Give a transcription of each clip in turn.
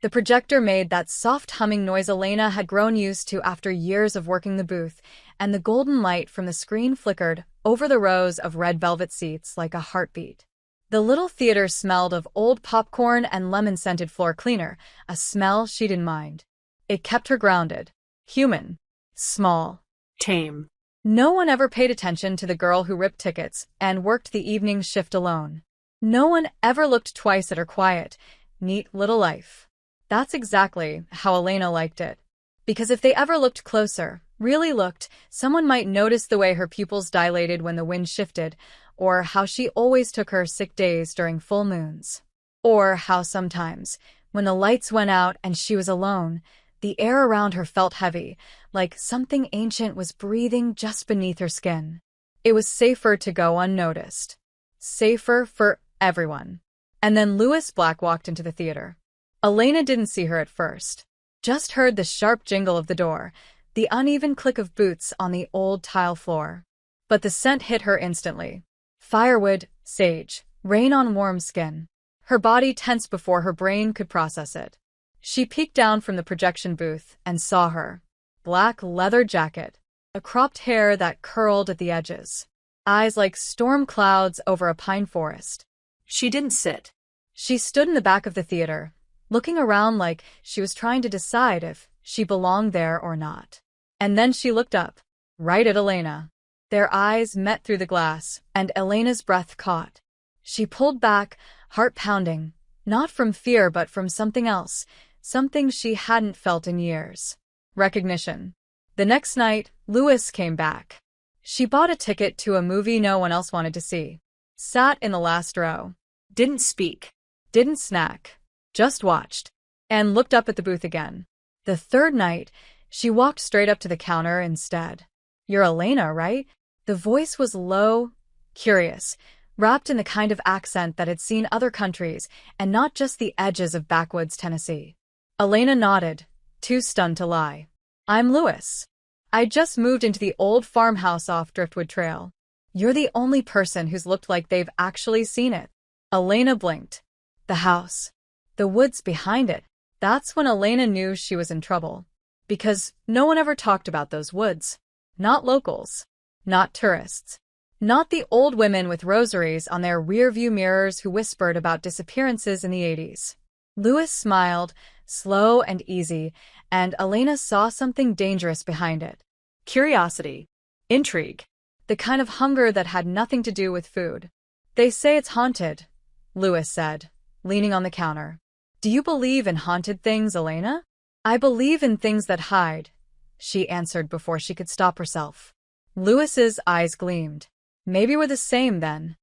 The projector made that soft humming noise Elena had grown used to after years of working the booth, and the golden light from the screen flickered over the rows of red velvet seats like a heartbeat. The little theater smelled of old popcorn and lemon-scented floor cleaner, a smell she didn't mind. It kept her grounded. Human. Small. Tame. No one ever paid attention to the girl who ripped tickets and worked the evening shift alone. No one ever looked twice at her quiet, neat little life. That's exactly how Elena liked it. Because if they ever looked closer, really looked, someone might notice the way her pupils dilated when the wind shifted, or how she always took her sick days during full moons. Or how sometimes, when the lights went out and she was alone, the air around her felt heavy, like something ancient was breathing just beneath her skin. It was safer to go unnoticed. Safer for everyone. And then Lewis Black walked into the theater. Elena didn't see her at first. Just heard the sharp jingle of the door, the uneven click of boots on the old tile floor. But the scent hit her instantly. Firewood, sage, rain on warm skin. Her body tensed before her brain could process it. She peeked down from the projection booth and saw her. Black leather jacket, a cropped hair that curled at the edges, eyes like storm clouds over a pine forest. She didn't sit. She stood in the back of the theater, looking around like she was trying to decide if she belonged there or not. And then she looked up, right at Elena. Their eyes met through the glass, and Elena's breath caught. She pulled back, heart pounding, not from fear but from something else, something she hadn't felt in years. Recognition. The next night, Lewis came back. She bought a ticket to a movie no one else wanted to see. Sat in the last row. Didn't speak. Didn't snack. Just watched. And looked up at the booth again. The third night, she walked straight up to the counter instead. "You're Elena, right?" The voice was low, curious, wrapped in the kind of accent that had seen other countries and not just the edges of backwoods Tennessee. Elena nodded, too stunned to lie. "I'm Lewis. I just moved into the old farmhouse off Driftwood Trail. You're the only person who's looked like they've actually seen it." Elena blinked. The house. The woods behind it. That's when Elena knew she was in trouble. Because no one ever talked about those woods. Not locals. Not tourists. Not the old women with rosaries on their rear-view mirrors who whispered about disappearances in the 80s. Lewis smiled, slow and easy, and Elena saw something dangerous behind it. Curiosity. Intrigue. The kind of hunger that had nothing to do with food. "They say it's haunted," Lewis said, leaning on the counter. "Do you believe in haunted things, Elena?" "I believe in things that hide," she answered before she could stop herself. Lewis's eyes gleamed. Maybe we're the same then.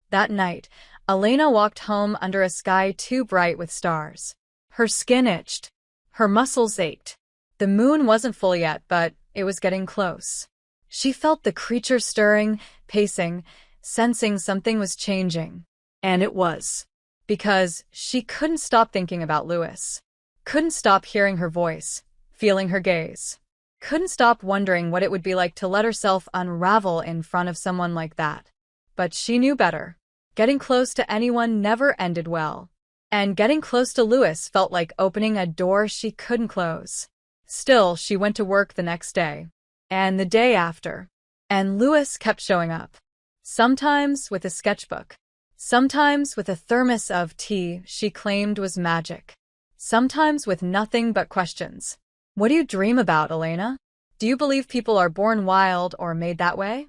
That night, Elena walked home under a sky too bright with stars. Her skin itched. Her muscles ached. The moon wasn't full yet, but it was getting close. She felt the creature stirring, pacing, sensing something was changing. And it was. Because she couldn't stop thinking about Lewis. Couldn't stop hearing her voice, feeling her gaze. Couldn't stop wondering what it would be like to let herself unravel in front of someone like that. But she knew better. Getting close to anyone never ended well. And getting close to Lewis felt like opening a door she couldn't close. Still, she went to work the next day. And the day after. And Lewis kept showing up. Sometimes with a sketchbook. Sometimes with a thermos of tea she claimed was magic. Sometimes with nothing but questions. "What do you dream about, Elena? Do you believe people are born wild or made that way?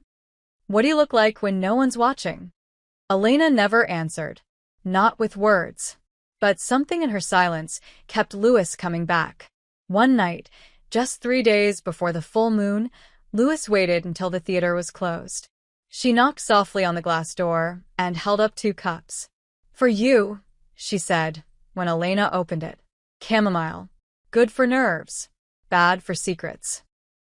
What do you look like when no one's watching?" Elena never answered. Not with words. But something in her silence kept Lewis coming back. One night, just 3 days before the full moon, Lewis waited until the theater was closed. She knocked softly on the glass door and held up 2 cups. "For you," she said, when Elena opened it. "Chamomile. Good for nerves. Bad for secrets."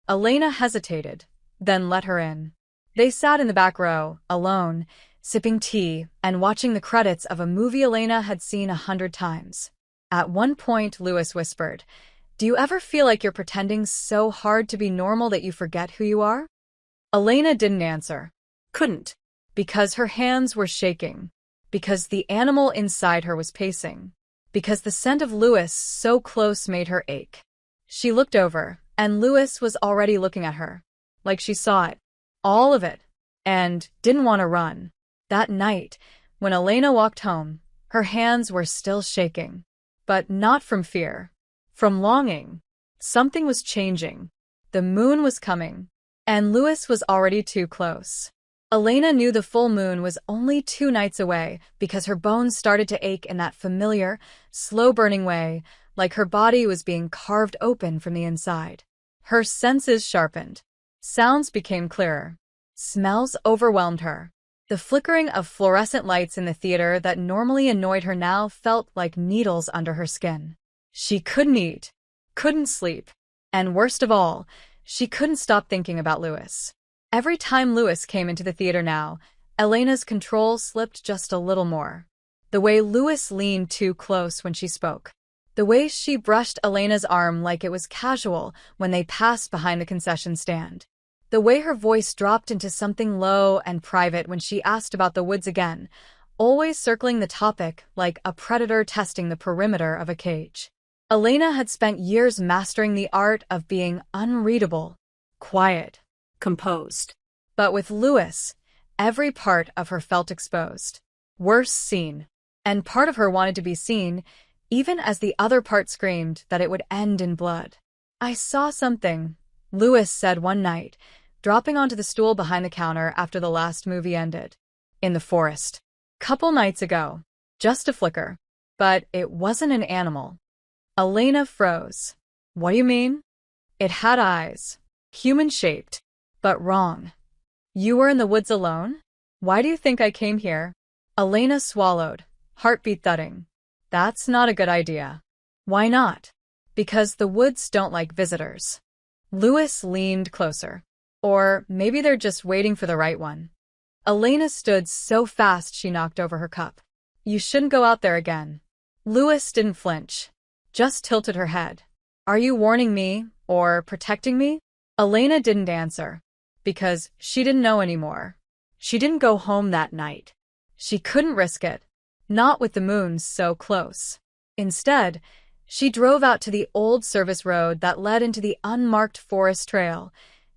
Elena hesitated, then let her in. They sat in the back row, alone, sipping tea and watching the credits of a movie Elena had seen 100 times. At one point, Lewis whispered, "Do you ever feel like you're pretending so hard to be normal that you forget who you are?" Elena didn't answer. Couldn't. Because her hands were shaking. Because the animal inside her was pacing. because the scent of Lewis so close made her ache. She looked over, and Lewis was already looking at her, like she saw it, all of it, and didn't want to run. That night, when Elena walked home, her hands were still shaking. But not from fear. From longing. Something was changing. The moon was coming. And Lewis was already too close. Elena knew the full moon was only 2 nights away because her bones started to ache in that familiar, slow-burning way, like her body was being carved open from the inside. Her senses sharpened. Sounds became clearer. Smells overwhelmed her. The flickering of fluorescent lights in the theater that normally annoyed her now felt like needles under her skin. She couldn't eat, couldn't sleep, and worst of all, she couldn't stop thinking about Lewis. Every time Lewis came into the theater now, Elena's control slipped just a little more. The way Lewis leaned too close when she spoke. The way she brushed Elena's arm like it was casual when they passed behind the concession stand. The way her voice dropped into something low and private when she asked about the woods again, always circling the topic like a predator testing the perimeter of a cage. Elena had spent years mastering the art of being unreadable, quiet, Composed. but with Lewis, every part of her felt exposed. Worse, seen. And part of her wanted to be seen, even as the other part screamed that it would end in blood. "I saw something," Lewis said one night, dropping onto the stool behind the counter after the last movie ended. "In the forest. Couple nights ago. Just a flicker. But it wasn't an animal." Elena froze. "What do you mean?" "It had eyes. Human-shaped. But wrong." "You were in the woods alone? Why do you think I came here?" Elena swallowed, heartbeat thudding. "That's not a good idea." "Why not?" "Because the woods don't like visitors." Lewis leaned closer. "Or maybe they're just waiting for the right one." Elena stood so fast she knocked over her cup. "You shouldn't go out there again." Lewis didn't flinch, just tilted her head. "Are you warning me, or protecting me?" Elena didn't answer, because she didn't know anymore. She didn't go home that night. She couldn't risk it, not with the moon so close. Instead, she drove out to the old service road that led into the unmarked forest trail,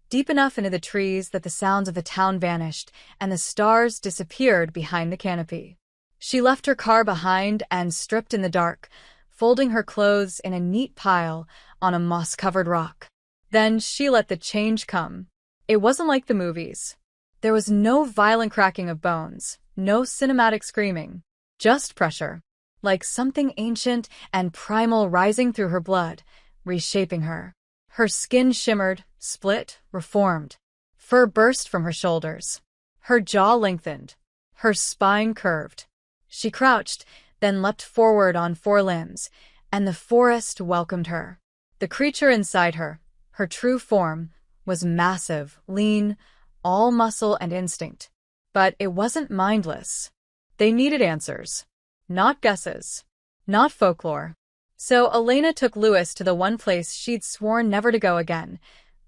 deep enough into the trees that the sounds of the town vanished and the stars disappeared behind the canopy. She left her car behind and stripped in the dark, folding her clothes in a neat pile on a moss-covered rock. Then she let the change come. It wasn't like the movies. There was no violent cracking of bones, no cinematic screaming, just pressure, like something ancient and primal rising through her blood, reshaping her. Her skin shimmered, split, reformed. Fur burst from her shoulders. Her jaw lengthened. Her spine curved. She crouched, then leapt forward on 4 limbs, and the forest welcomed her. The creature inside her, her true form, was massive, lean, all muscle and instinct. But it wasn't mindless. They needed answers. Not guesses. Not folklore. So Elena took Lewis to the one place she'd sworn never to go again,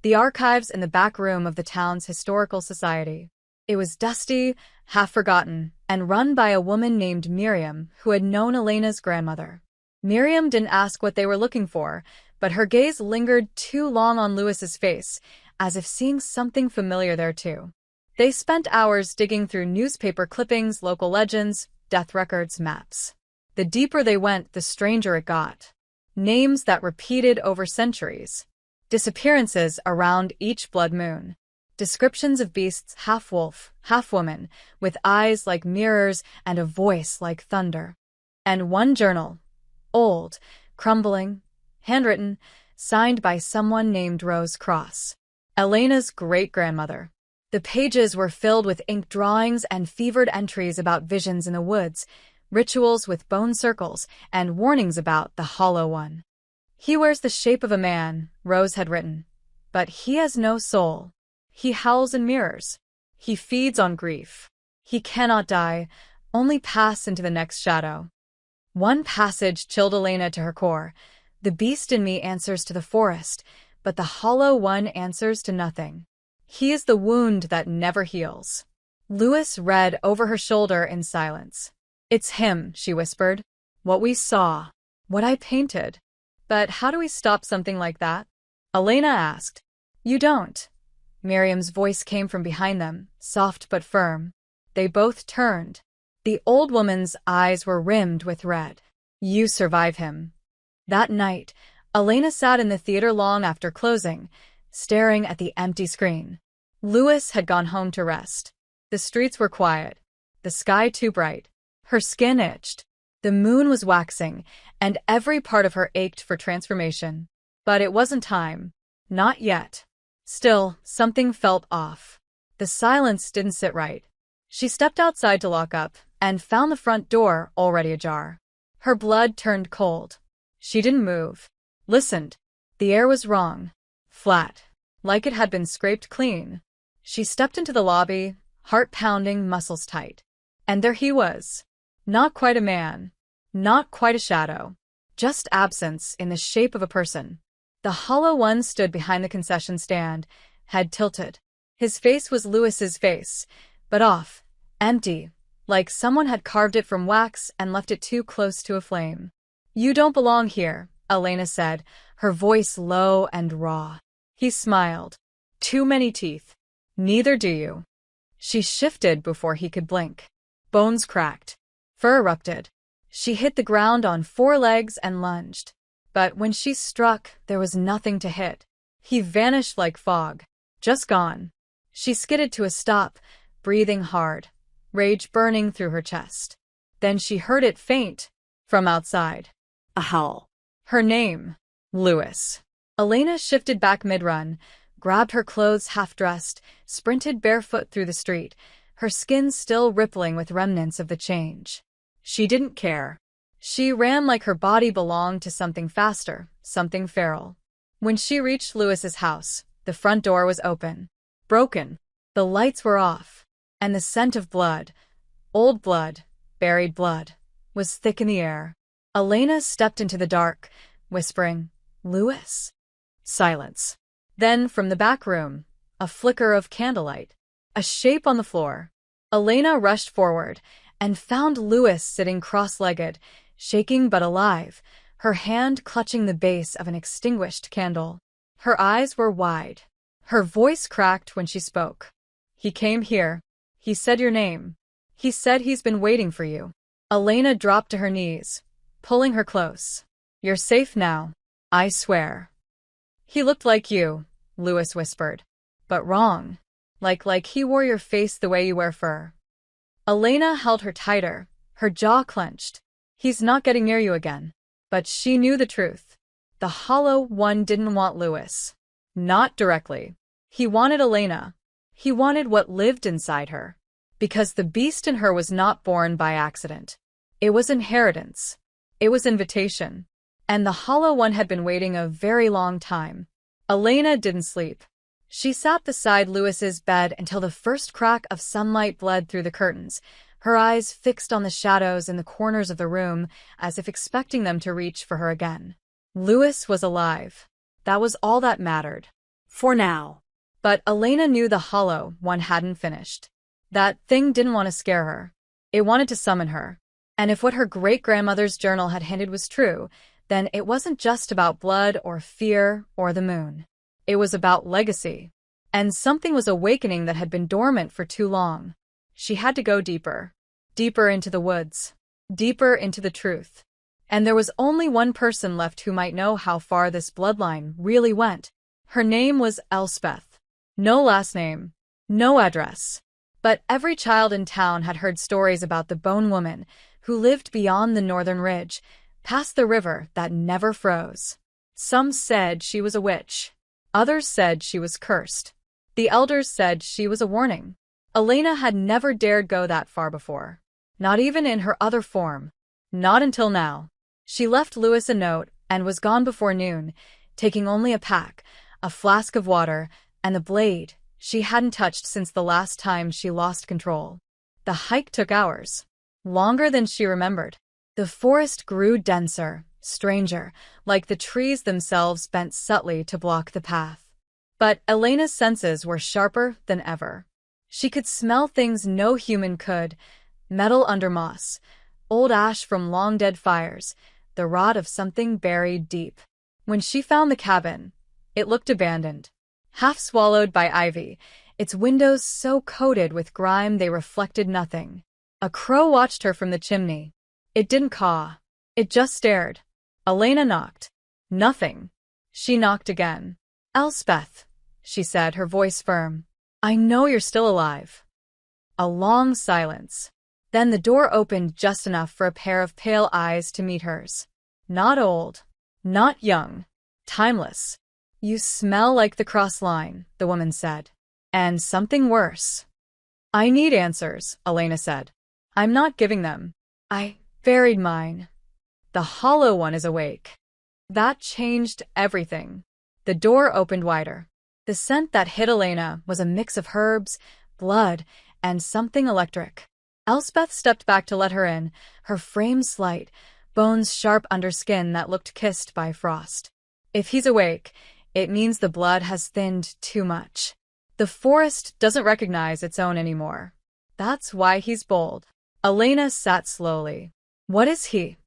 the archives in the back room of the town's historical society. It was dusty, half-forgotten, and run by a woman named Miriam who had known Elena's grandmother. Miriam didn't ask what they were looking for, but her gaze lingered too long on Lewis's face, as if seeing something familiar there too. They spent hours digging through newspaper clippings, local legends, death records, maps. The deeper they went, the stranger it got. Names that repeated over centuries. Disappearances around each blood moon. Descriptions of beasts half-wolf, half-woman, with eyes like mirrors and a voice like thunder. And one journal, old, crumbling, handwritten, signed by someone named Rose Cross, Elena's great-grandmother. The pages were filled with ink drawings and fevered entries about visions in the woods, rituals with bone circles, and warnings about the Hollow One. "He wears the shape of a man," Rose had written, "but he has no soul. He howls in mirrors. He feeds on grief. He cannot die, only pass into the next shadow." One passage chilled Elena to her core. "The beast in me answers to the forest, but the Hollow One answers to nothing. He is the wound that never heals." Lewis read over her shoulder in silence. "It's him," she whispered. "What we saw. What I painted. But how do we stop something like that? Elena asked. You don't. Miriam's voice came from behind them, soft but firm. They both turned. The old woman's eyes were rimmed with red. You survive him. That night, Elena sat in the theater long after closing, staring at the empty screen. Louis had gone home to rest. The streets were quiet, the sky too bright. Her skin itched. The moon was waxing, and every part of her ached for transformation. But it wasn't time. Not yet. Still, something felt off. The silence didn't sit right. She stepped outside to lock up, and found the front door already ajar. Her blood turned cold. She didn't move. Listened. The air was wrong. Flat. Like it had been scraped clean. She stepped into the lobby, heart pounding, muscles tight. And there he was. Not quite a man. Not quite a shadow. Just absence in the shape of a person. The hollow one stood behind the concession stand, head tilted. His face was Louis's face, but off, empty, like someone had carved it from wax and left it too close to a flame. You don't belong here, Elena said, her voice low and raw. He smiled. Too many teeth. Neither do you. She shifted before he could blink. Bones cracked. Fur erupted. She hit the ground on 4 legs and lunged. But when she struck, there was nothing to hit. He vanished like fog. Just gone. She skidded to a stop, breathing hard, rage burning through her chest. Then she heard it faint, from outside. A howl. Her name. Louis. Elena shifted back mid-run, grabbed her clothes half-dressed, sprinted barefoot through the street, her skin still rippling with remnants of the change. She didn't care. She ran like her body belonged to something faster, something feral. When she reached Louis's house, the front door was open. Broken. The lights were off. And the scent of blood, old blood, buried blood, was thick in the air. Elena stepped into the dark, whispering, Louis? Silence. Then, from the back room, a flicker of candlelight. A shape on the floor. Elena rushed forward and found Louis sitting cross-legged, shaking but alive, her hand clutching the base of an extinguished candle. Her eyes were wide. Her voice cracked when she spoke. He came here. He said your name. He said he's been waiting for you. Elena dropped to her knees, pulling her close. You're safe now. I swear. He looked like you, Louis whispered. But wrong. Like he wore your face the way you wear fur. Elena held her tighter, her jaw clenched. He's not getting near you again. But she knew the truth. The hollow one didn't want Louis. Not directly. He wanted Elena. He wanted what lived inside her. Because the beast in her was not born by accident. It was inheritance. It was invitation. And the hollow one had been waiting a very long time. Elena didn't sleep. She sat beside Louis's bed until the first crack of sunlight bled through the curtains, her eyes fixed on the shadows in the corners of the room, as if expecting them to reach for her again. Louis was alive. That was all that mattered. For now. But Elena knew the hollow one hadn't finished. That thing didn't want to scare her. It wanted to summon her. And if what her great-grandmother's journal had hinted was true, then it wasn't just about blood or fear or the moon. It was about legacy. And something was awakening that had been dormant for too long. She had to go deeper. Deeper into the woods. Deeper into the truth. And there was only one person left who might know how far this bloodline really went. Her name was Elspeth. No last name. No address. But every child in town had heard stories about the Bone Woman who lived beyond the northern ridge, past the river that never froze. Some said she was a witch. Others said she was cursed. The elders said she was a warning. Elena had never dared go that far before. Not even in her other form. Not until now. She left Louis a note and was gone before noon, taking only a pack, a flask of water, and the blade she hadn't touched since the last time she lost control. The hike took hours. Longer than she remembered. The forest grew denser, stranger, like the trees themselves bent subtly to block the path. But Elena's senses were sharper than ever. She could smell things no human could: metal under moss, old ash from long-dead fires, the rot of something buried deep. When she found the cabin, it looked abandoned, half swallowed by ivy, its windows so coated with grime they reflected nothing. A crow watched her from the chimney. It didn't caw. It just stared. Elena knocked. Nothing. She knocked again. "Elspeth," she said, her voice firm. "I know you're still alive." A long silence. Then the door opened just enough for a pair of pale eyes to meet hers. Not old. Not young. Timeless. "You smell like the cross line," the woman said. "And something worse." "I need answers," Elena said. "I'm not giving them. I buried mine. The hollow one is awake." That changed everything. The door opened wider. The scent that hit Elena was a mix of herbs, blood, and something electric. Elspeth stepped back to let her in, her frame slight, bones sharp under skin that looked kissed by frost. If he's awake, it means the blood has thinned too much. The forest doesn't recognize its own anymore. That's why he's bold. Elena sat slowly. What is he?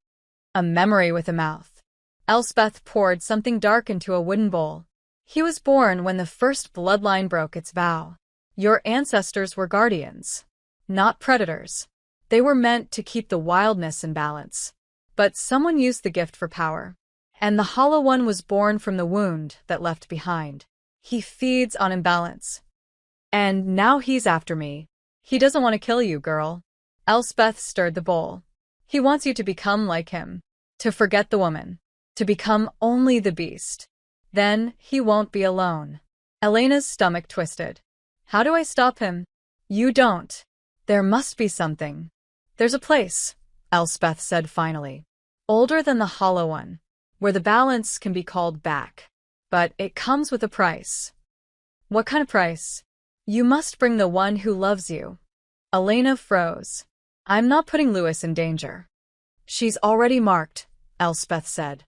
A memory with a mouth. Elspeth poured something dark into a wooden bowl. He was born when the first bloodline broke its vow. Your ancestors were guardians, not predators. They were meant to keep the wildness in balance. But someone used the gift for power. And the hollow one was born from the wound that left behind. He feeds on imbalance. And now he's after me. He doesn't want to kill you, girl. Elspeth stirred the bowl. He wants you to become like him. To forget the woman. To become only the beast. Then he won't be alone. Elena's stomach twisted. How do I stop him? You don't. There must be something. There's a place, Elspeth said finally. Older than the hollow one, where the balance can be called back. But it comes with a price. What kind of price? You must bring the one who loves you. Elena froze. I'm not putting Lewis in danger. She's already marked, Elspeth said.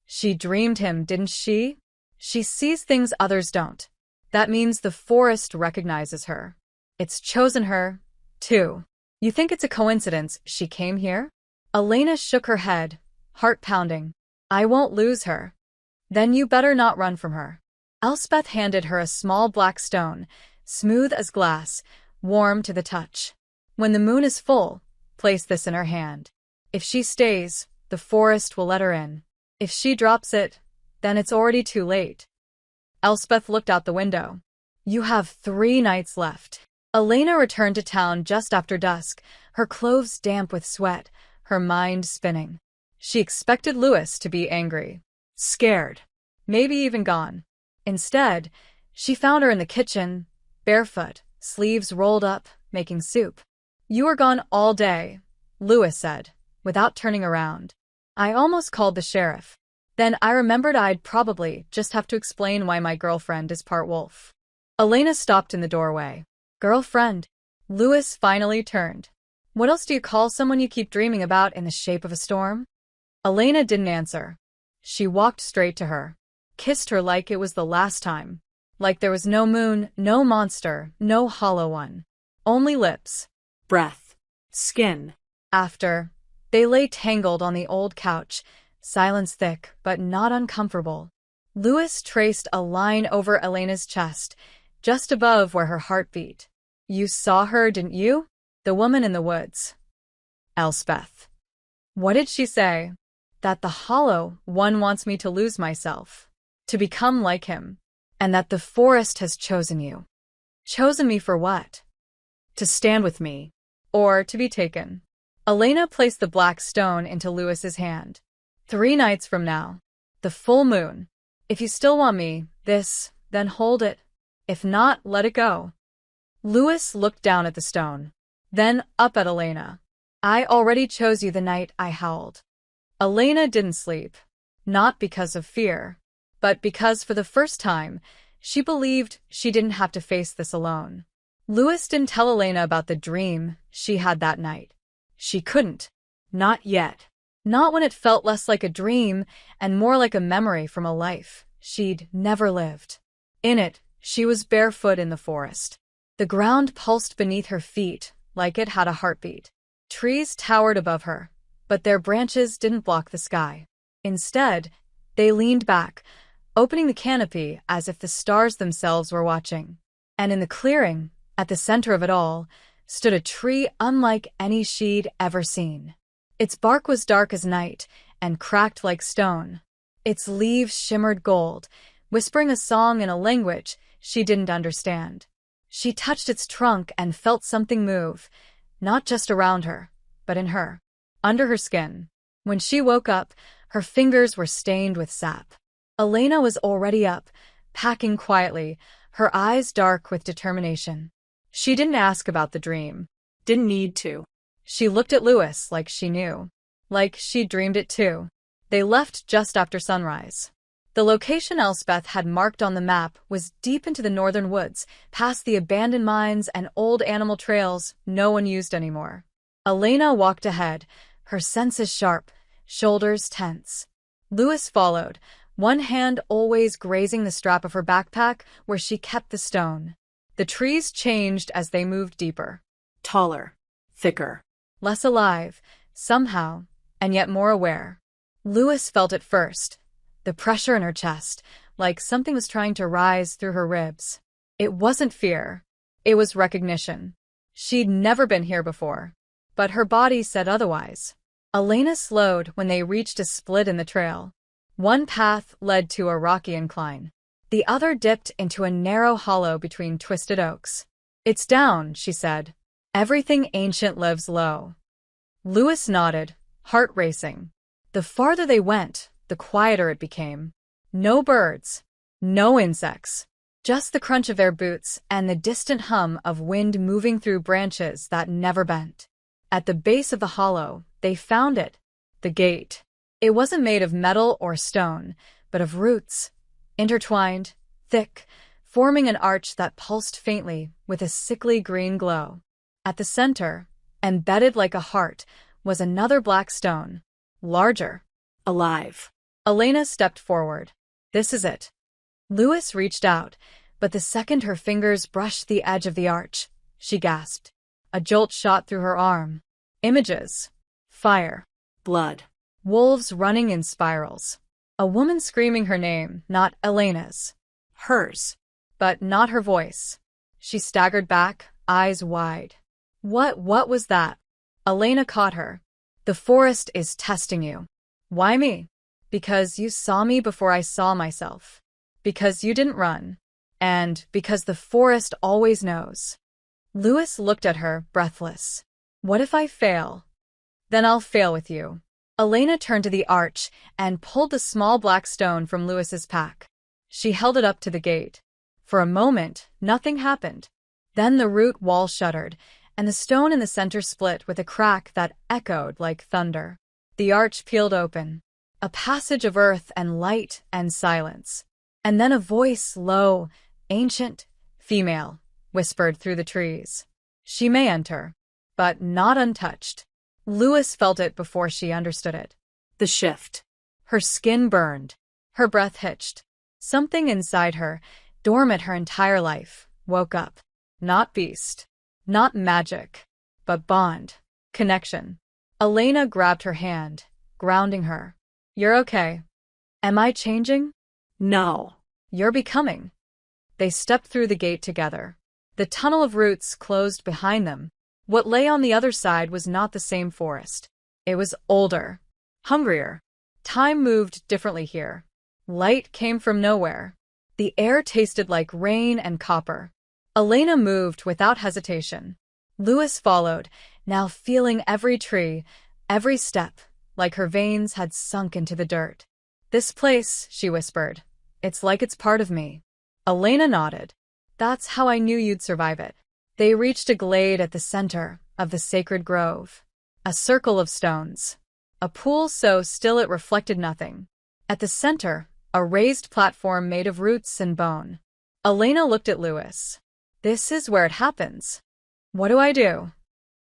She dreamed him, didn't she? She sees things others don't. That means the forest recognizes her. It's chosen her, too. You think it's a coincidence she came here? Elena shook her head, heart pounding. I won't lose her. Then you better not run from her. Elspeth handed her a small black stone, smooth as glass, warm to the touch. When the moon is full, place this in her hand. If she stays, the forest will let her in. If she drops it, then it's already too late. Elspeth looked out the window. You have 3 nights left. Elena returned to town just after dusk, her clothes damp with sweat, her mind spinning. She expected Lewis to be angry, scared, maybe even gone. Instead, she found her in the kitchen, barefoot, sleeves rolled up, making soup. You were gone all day, Lewis said, without turning around. I almost called the sheriff. Then I remembered I'd probably just have to explain why my girlfriend is part wolf. Elena stopped in the doorway. Girlfriend. Lewis finally turned. What else do you call someone you keep dreaming about in the shape of a storm? Elena didn't answer. She walked straight to her, kissed her like it was the last time. Like there was no moon, no monster, no hollow one. Only lips. Breath. Skin. After, they lay tangled on the old couch, silence thick but not uncomfortable. Lewis traced a line over Elena's chest, just above where her heart beat. You saw her, didn't you? The woman in the woods. Elspeth. What did she say? That the hollow one wants me to lose myself, to become like him, and that the forest has chosen you. Chosen me for what? To stand with me, or to be taken. Elena placed the black stone into Lewis's hand. 3 nights from now, the full moon. If you still want me, then hold it. If not, let it go. Lewis looked down at the stone, then up at Elena. I already chose you the night I howled. Elena didn't sleep, not because of fear, but because for the first time, she believed she didn't have to face this alone. Lewis didn't tell Elena about the dream she had that night. She couldn't. Not yet. Not when it felt less like a dream and more like a memory from a life she'd never lived. In it, she was barefoot in the forest. The ground pulsed beneath her feet like it had a heartbeat. Trees towered above her, but their branches didn't block the sky. Instead, they leaned back, opening the canopy as if the stars themselves were watching. And in the clearing, at the center of it all, stood a tree unlike any she'd ever seen. Its bark was dark as night and cracked like stone. Its leaves shimmered gold, whispering a song in a language she didn't understand. She touched its trunk and felt something move, not just around her, but in her, under her skin. When she woke up, her fingers were stained with sap. Elena was already up, packing quietly, her eyes dark with determination. She didn't ask about the dream. Didn't need to. She looked at Louis like she knew. Like she dreamed it too. They left just after sunrise. The location Elspeth had marked on the map was deep into the northern woods, past the abandoned mines and old animal trails no one used anymore. Elena walked ahead, her senses sharp, shoulders tense. Louis followed, one hand always grazing the strap of her backpack where she kept the stone. The trees changed as they moved deeper. Taller. Thicker. Less alive, somehow, and yet more aware. Louis felt it first, the pressure in her chest, like something was trying to rise through her ribs. It wasn't fear. It was recognition. She'd never been here before. But her body said otherwise. Elena slowed when they reached a split in the trail. One path led to a rocky incline. The other dipped into a narrow hollow between twisted oaks. "It's down," she said. "Everything ancient lives low." Louis nodded, heart racing. The farther they went, the quieter it became. No birds, no insects, just the crunch of their boots and the distant hum of wind moving through branches that never bent. At the base of the hollow, they found it, the gate. It wasn't made of metal or stone, but of roots, intertwined, thick, forming an arch that pulsed faintly with a sickly green glow. At the center, embedded like a heart, was another black stone, larger. Alive. Elena stepped forward. "This is it." Louis reached out, but the second her fingers brushed the edge of the arch, she gasped. A jolt shot through her arm. Images. Fire. Blood. Wolves running in spirals. A woman screaming her name, not Elena's. Hers. But not her voice. She staggered back, eyes wide. What was that? Elena caught her. "The forest is testing you." "Why me?" "Because you saw me before I saw myself. Because you didn't run. And because the forest always knows." Louis looked at her, breathless. "What if I fail?" "Then I'll fail with you." Elena turned to the arch and pulled the small black stone from Louis's pack. She held it up to the gate. For a moment, nothing happened. Then the root wall shuddered, and the stone in the center split with a crack that echoed like thunder. The arch peeled open. A passage of earth and light and silence. And then a voice, low, ancient, female, whispered through the trees. "She may enter, but not untouched." Louis felt it before she understood it. The shift. Her skin burned. Her breath hitched. Something inside her, dormant her entire life, woke up. Not beast. Not magic. But bond. Connection. Elena grabbed her hand, grounding her. "You're okay." "Am I changing?" No. "You're becoming." They stepped through the gate together. The tunnel of roots closed behind them. What lay on the other side was not the same forest. It was older, hungrier. Time moved differently here. Light came from nowhere. The air tasted like rain and copper. Elena moved without hesitation. Louis followed, now feeling every tree, every step, like her veins had sunk into the dirt. "This place," she whispered. "It's like it's part of me." Elena nodded. "That's how I knew you'd survive it." They reached a glade at the center of the sacred grove. A circle of stones. A pool so still it reflected nothing. At the center, a raised platform made of roots and bone. Elena looked at Louis. "This is where it happens." "What do I do?"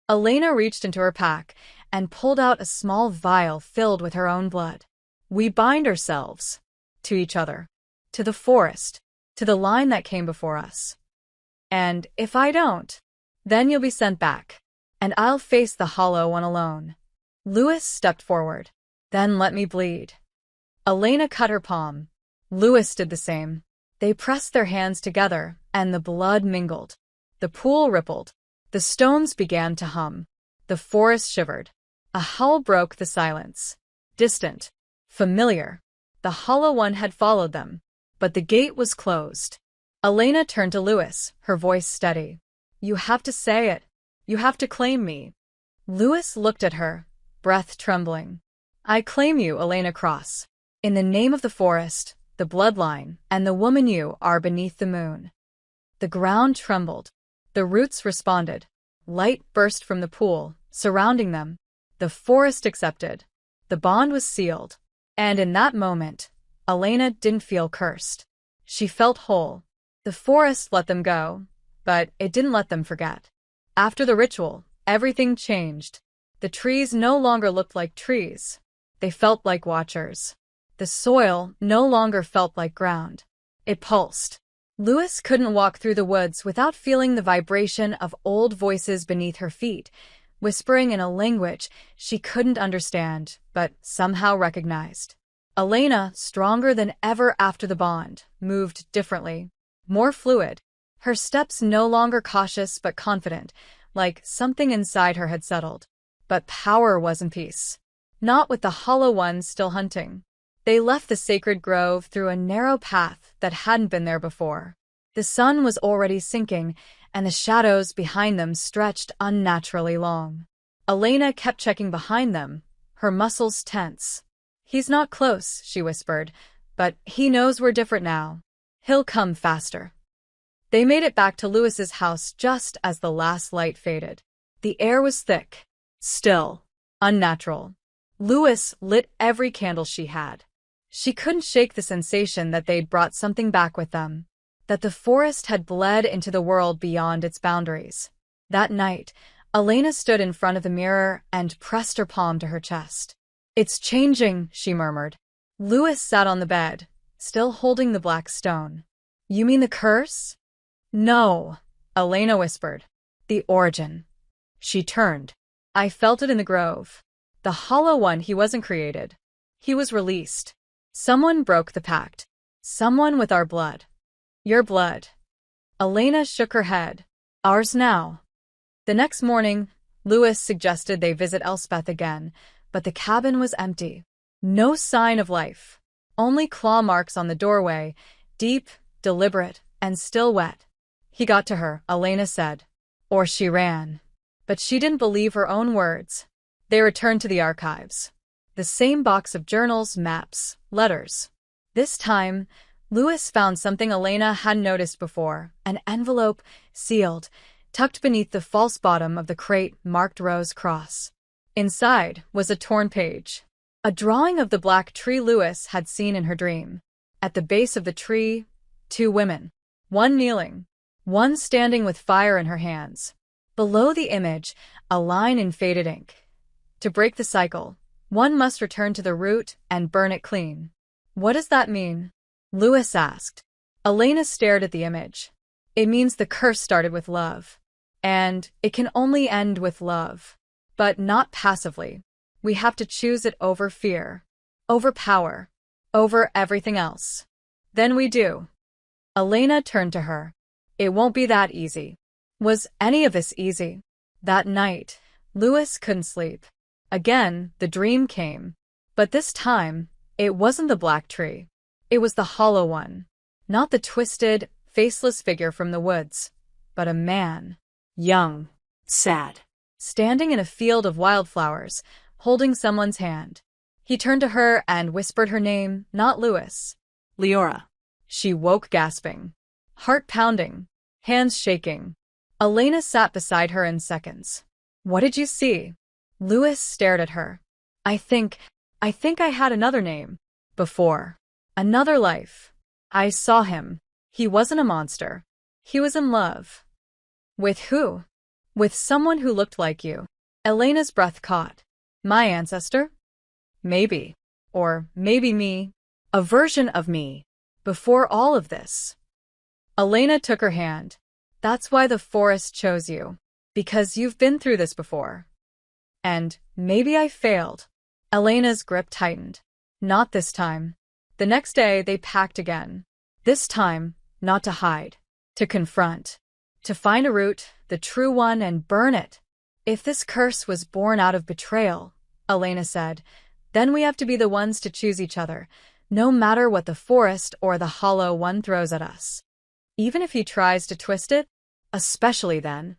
Elena reached into her pack and pulled out a small vial filled with her own blood. "We bind ourselves. To each other. To the forest. To the line that came before us. And if I don't, then you'll be sent back. And I'll face the hollow one alone." Louis stepped forward. "Then let me bleed." Elena cut her palm. Louis did the same. They pressed their hands together, and the blood mingled. The pool rippled. The stones began to hum. The forest shivered. A howl broke the silence. Distant. Familiar. The Hollow One had followed them. But the gate was closed. Elena turned to Louis, her voice steady. You have to say it. You have to claim me. Louis looked at her, breath trembling. I claim you, Elena Cross. In the name of the forest, the bloodline, and the woman you are beneath the moon. The ground trembled. The roots responded. Light burst from the pool, surrounding them. The forest accepted. The bond was sealed. And in that moment, Elena didn't feel cursed. She felt whole. The forest let them go, but it didn't let them forget. After the ritual, everything changed. The trees no longer looked like trees. They felt like watchers. The soil no longer felt like ground. It pulsed. Louis couldn't walk through the woods without feeling the vibration of old voices beneath her feet, whispering in a language she couldn't understand, but somehow recognized. Elena, stronger than ever after the bond, moved differently, more fluid. Her steps no longer cautious but confident, like something inside her had settled. But power was in peace. Not with the Hollow One still hunting. They left the sacred grove through a narrow path that hadn't been there before. The sun was already sinking, and the shadows behind them stretched unnaturally long. Elena kept checking behind them, her muscles tense. He's not close, she whispered, but he knows we're different now. He'll come faster. They made it back to Louis's house just as the last light faded. The air was thick, still, unnatural. Louis lit every candle she had. She couldn't shake the sensation that they'd brought something back with them, that the forest had bled into the world beyond its boundaries. That night, Elena stood in front of the mirror and pressed her palm to her chest. It's changing, she murmured. Louis sat on the bed, still holding the black stone. You mean the curse? No, Elena whispered. The origin. She turned. I felt it in the grove. The Hollow One, he wasn't created. He was released. Someone broke the pact. Someone with our blood. Your blood. Elena shook her head. Ours now. The next morning, Louis suggested they visit Elspeth again, but the cabin was empty. No sign of life. Only claw marks on the doorway, deep, deliberate, and still wet. He got to her, Elena said. Or she ran. But she didn't believe her own words. They returned to the archives. The same box of journals, maps, letters. This time, Louis found something Elena hadn't noticed before, an envelope, sealed, tucked beneath the false bottom of the crate marked Rose Cross. Inside was a torn page. A drawing of the black tree Louis had seen in her dream. At the base of the tree, 2 women. One kneeling. One standing with fire in her hands. Below the image, a line in faded ink. To break the cycle, one must return to the root and burn it clean. What does that mean? Louis asked. Elena stared at the image. It means the curse started with love. And it can only end with love. But not passively. We have to choose it over fear. Over power. Over everything else. Then we do. Elena turned to her. It won't be that easy. Was any of this easy? That night, Louis couldn't sleep. Again, the dream came. But this time, it wasn't the black tree. It was the Hollow One. Not the twisted, faceless figure from the woods, but a man. Young. Sad. Standing in a field of wildflowers, holding someone's hand. He turned to her and whispered her name, not Louis. Leora. She woke gasping. Heart pounding. Hands shaking. Elena sat beside her in seconds. What did you see? Louis stared at her. I think I had another name. Before. Another life. I saw him. He wasn't a monster. He was in love. With who? With someone who looked like you. Elena's breath caught. My ancestor? Maybe. Or maybe me. A version of me. Before all of this. Elena took her hand. That's why the forest chose you. Because you've been through this before. And maybe I failed. Elena's grip tightened. Not this time. The next day, they packed again. This time, not to hide, to confront, to find a root, the true one, and burn it. If this curse was born out of betrayal, Elena said, then we have to be the ones to choose each other, no matter what the forest or the hollow one throws at us. Even if he tries to twist it, especially then.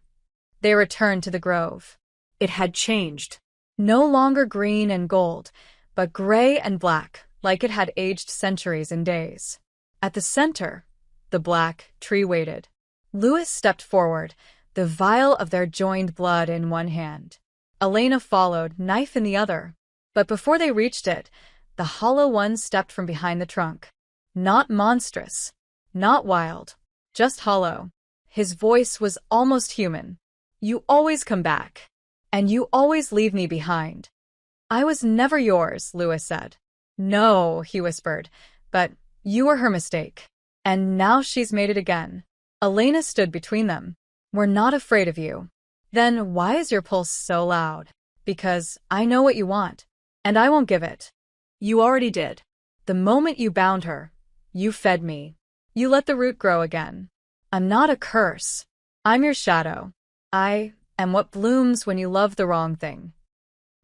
They returned to the grove. It had changed. No longer green and gold, but gray and black, like it had aged centuries and days. At the center, the black tree waited. Louis stepped forward, the vial of their joined blood in one hand. Elena followed, knife in the other. But before they reached it, the hollow one stepped from behind the trunk. Not monstrous, not wild, just hollow. His voice was almost human. You always come back. And you always leave me behind. I was never yours, Louis said. No, he whispered, but you were her mistake. And now she's made it again. Elena stood between them. We're not afraid of you. Then why is your pulse so loud? Because I know what you want, and I won't give it. You already did. The moment you bound her, you fed me. You let the root grow again. I'm not a curse. I'm your shadow. I am what blooms when you love the wrong thing.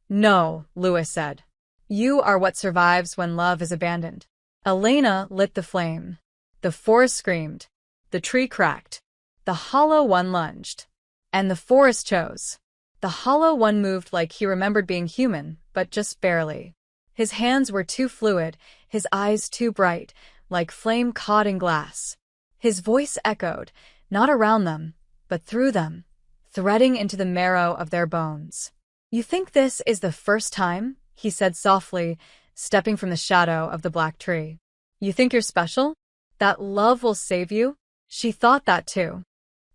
No, Louis said. You are what survives when love is abandoned. Elena lit the flame. The forest screamed. The tree cracked. The hollow one lunged. And the forest chose. The hollow one moved like he remembered being human, but just barely. His hands were too fluid, his eyes too bright, like flame caught in glass. His voice echoed, not around them, but through them, threading into the marrow of their bones. You think this is the first time? He said softly, stepping from the shadow of the black tree. You think you're special? That love will save you? She thought that too.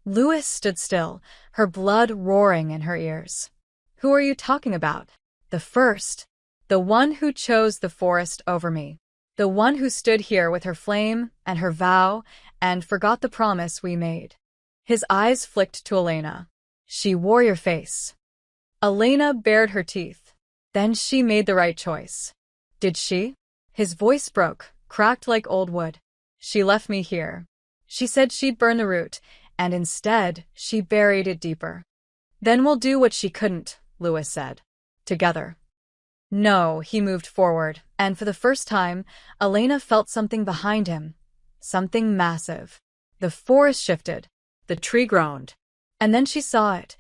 Louis stood still, her blood roaring in her ears. Who are you talking about? The first. The one who chose the forest over me. The one who stood here with her flame and her vow and forgot the promise we made. His eyes flicked to Elena. She wore your face. Elena bared her teeth. Then she made the right choice. Did she? His voice broke, cracked like old wood. She left me here. She said she'd burn the root, and instead, she buried it deeper. Then we'll do what she couldn't, Louis said. Together. No, he moved forward, and for the first time, Elena felt something behind him. Something massive. The forest shifted. The tree groaned. And then she saw it.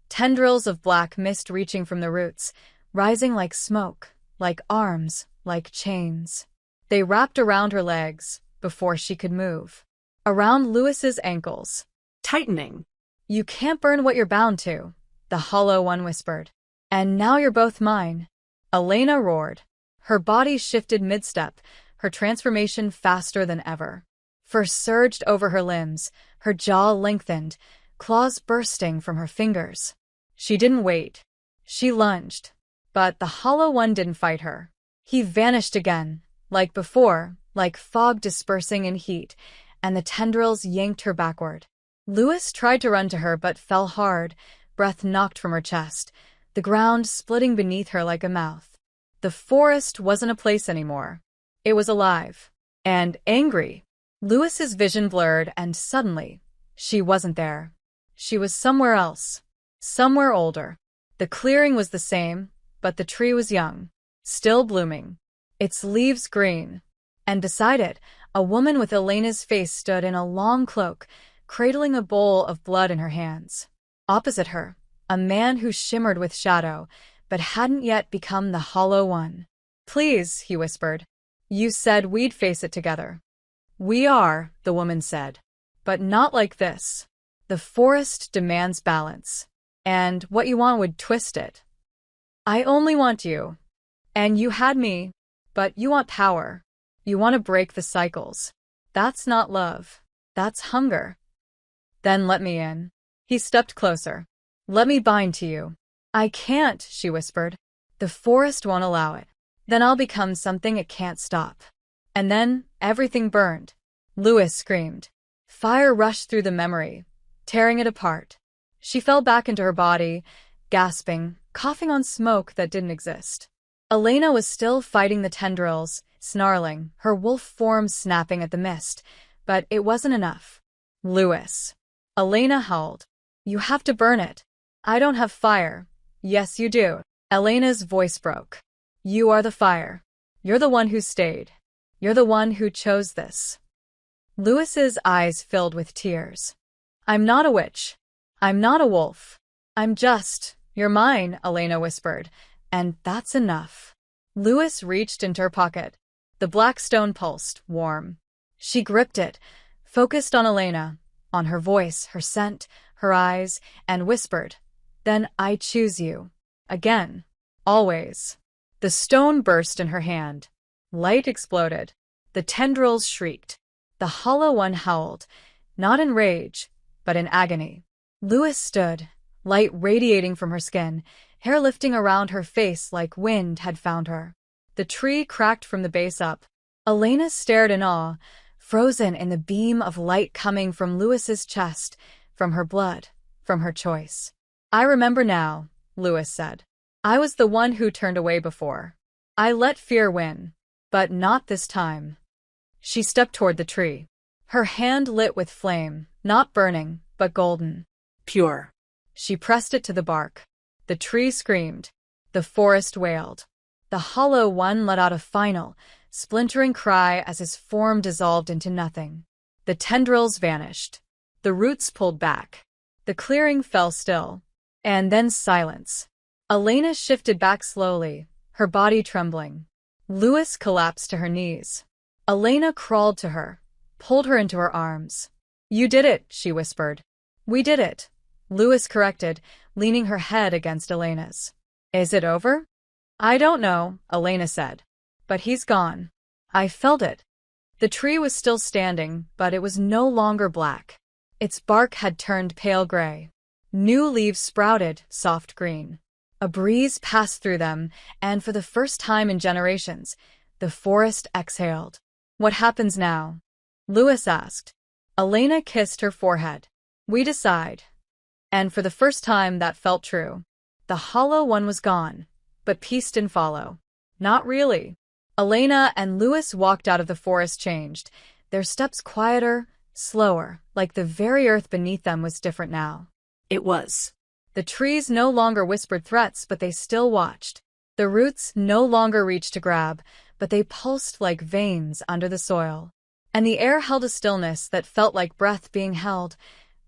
Tendrils of black mist reaching from the roots, rising like smoke, like arms, like chains. They wrapped around her legs before she could move. Around Louis's ankles. Tightening. You can't burn what you're bound to, the hollow one whispered. And now you're both mine. Elena roared. Her body shifted mid-step, her transformation faster than ever. Fur surged over her limbs, her jaw lengthened, claws bursting from her fingers. She didn't wait. She lunged. But the hollow one didn't fight her. He vanished again, like before, like fog dispersing in heat, and the tendrils yanked her backward. Louis tried to run to her but fell hard, breath knocked from her chest, the ground splitting beneath her like a mouth. The forest wasn't a place anymore. It was alive. And angry. Louis's vision blurred, and suddenly, she wasn't there. She was somewhere else. Somewhere older. The clearing was the same, but the tree was young. Still blooming. Its leaves green. And beside it, a woman with Elena's face stood in a long cloak, cradling a bowl of blood in her hands. Opposite her, a man who shimmered with shadow, but hadn't yet become the hollow one. Please, he whispered. You said we'd face it together. We are, the woman said. But not like this. The forest demands balance. And what you want would twist it. I only want you. And you had me. But you want power. You want to break the cycles. That's not love. That's hunger. Then let me in. He stepped closer. Let me bind to you. I can't, she whispered. The forest won't allow it. Then I'll become something it can't stop. And then everything burned. Louis screamed. Fire rushed through the memory, tearing it apart. She fell back into her body, gasping, coughing on smoke that didn't exist. Elena was still fighting the tendrils, snarling, her wolf form snapping at the mist, but it wasn't enough. Lewis. Elena howled. You have to burn it. I don't have fire. Yes, you do. Elena's voice broke. You are the fire. You're the one who stayed. You're the one who chose this. Lewis's eyes filled with tears. I'm not a witch. I'm not a wolf. You're mine, Elena whispered, and that's enough. Lewis reached into her pocket. The black stone pulsed, warm. She gripped it, focused on Elena, on her voice, her scent, her eyes, and whispered, Then I choose you. Again. Always. The stone burst in her hand. Light exploded. The tendrils shrieked. The hollow one howled, not in rage, but in agony. Lewis stood, light radiating from her skin, hair lifting around her face like wind had found her. The tree cracked from the base up. Elena stared in awe, frozen in the beam of light coming from Lewis's chest, from her blood, from her choice. I remember now, Lewis said. I was the one who turned away before. I let fear win, but not this time. She stepped toward the tree. Her hand lit with flame, not burning, but golden. Pure. She pressed it to the bark. The tree screamed. The forest wailed. The hollow one let out a final, splintering cry as his form dissolved into nothing. The tendrils vanished. The roots pulled back. The clearing fell still. And then silence. Elena shifted back slowly, her body trembling. Lewis collapsed to her knees. Elena crawled to her, pulled her into her arms. You did it, she whispered. We did it, Lewis corrected, leaning her head against Elena's. Is it over? I don't know, Elena said. But he's gone. I felt it. The tree was still standing, but it was no longer black. Its bark had turned pale gray. New leaves sprouted, soft green. A breeze passed through them, and for the first time in generations, the forest exhaled. What happens now? Lewis asked. Elena kissed her forehead. We decide. And for the first time that felt true. The hollow one was gone, but peace didn't follow. Not really. Elena and Lewis walked out of the forest changed, their steps quieter, slower, like the very earth beneath them was different now. It was. The trees no longer whispered threats, but they still watched. The roots no longer reached to grab, but they pulsed like veins under the soil. And the air held a stillness that felt like breath being held,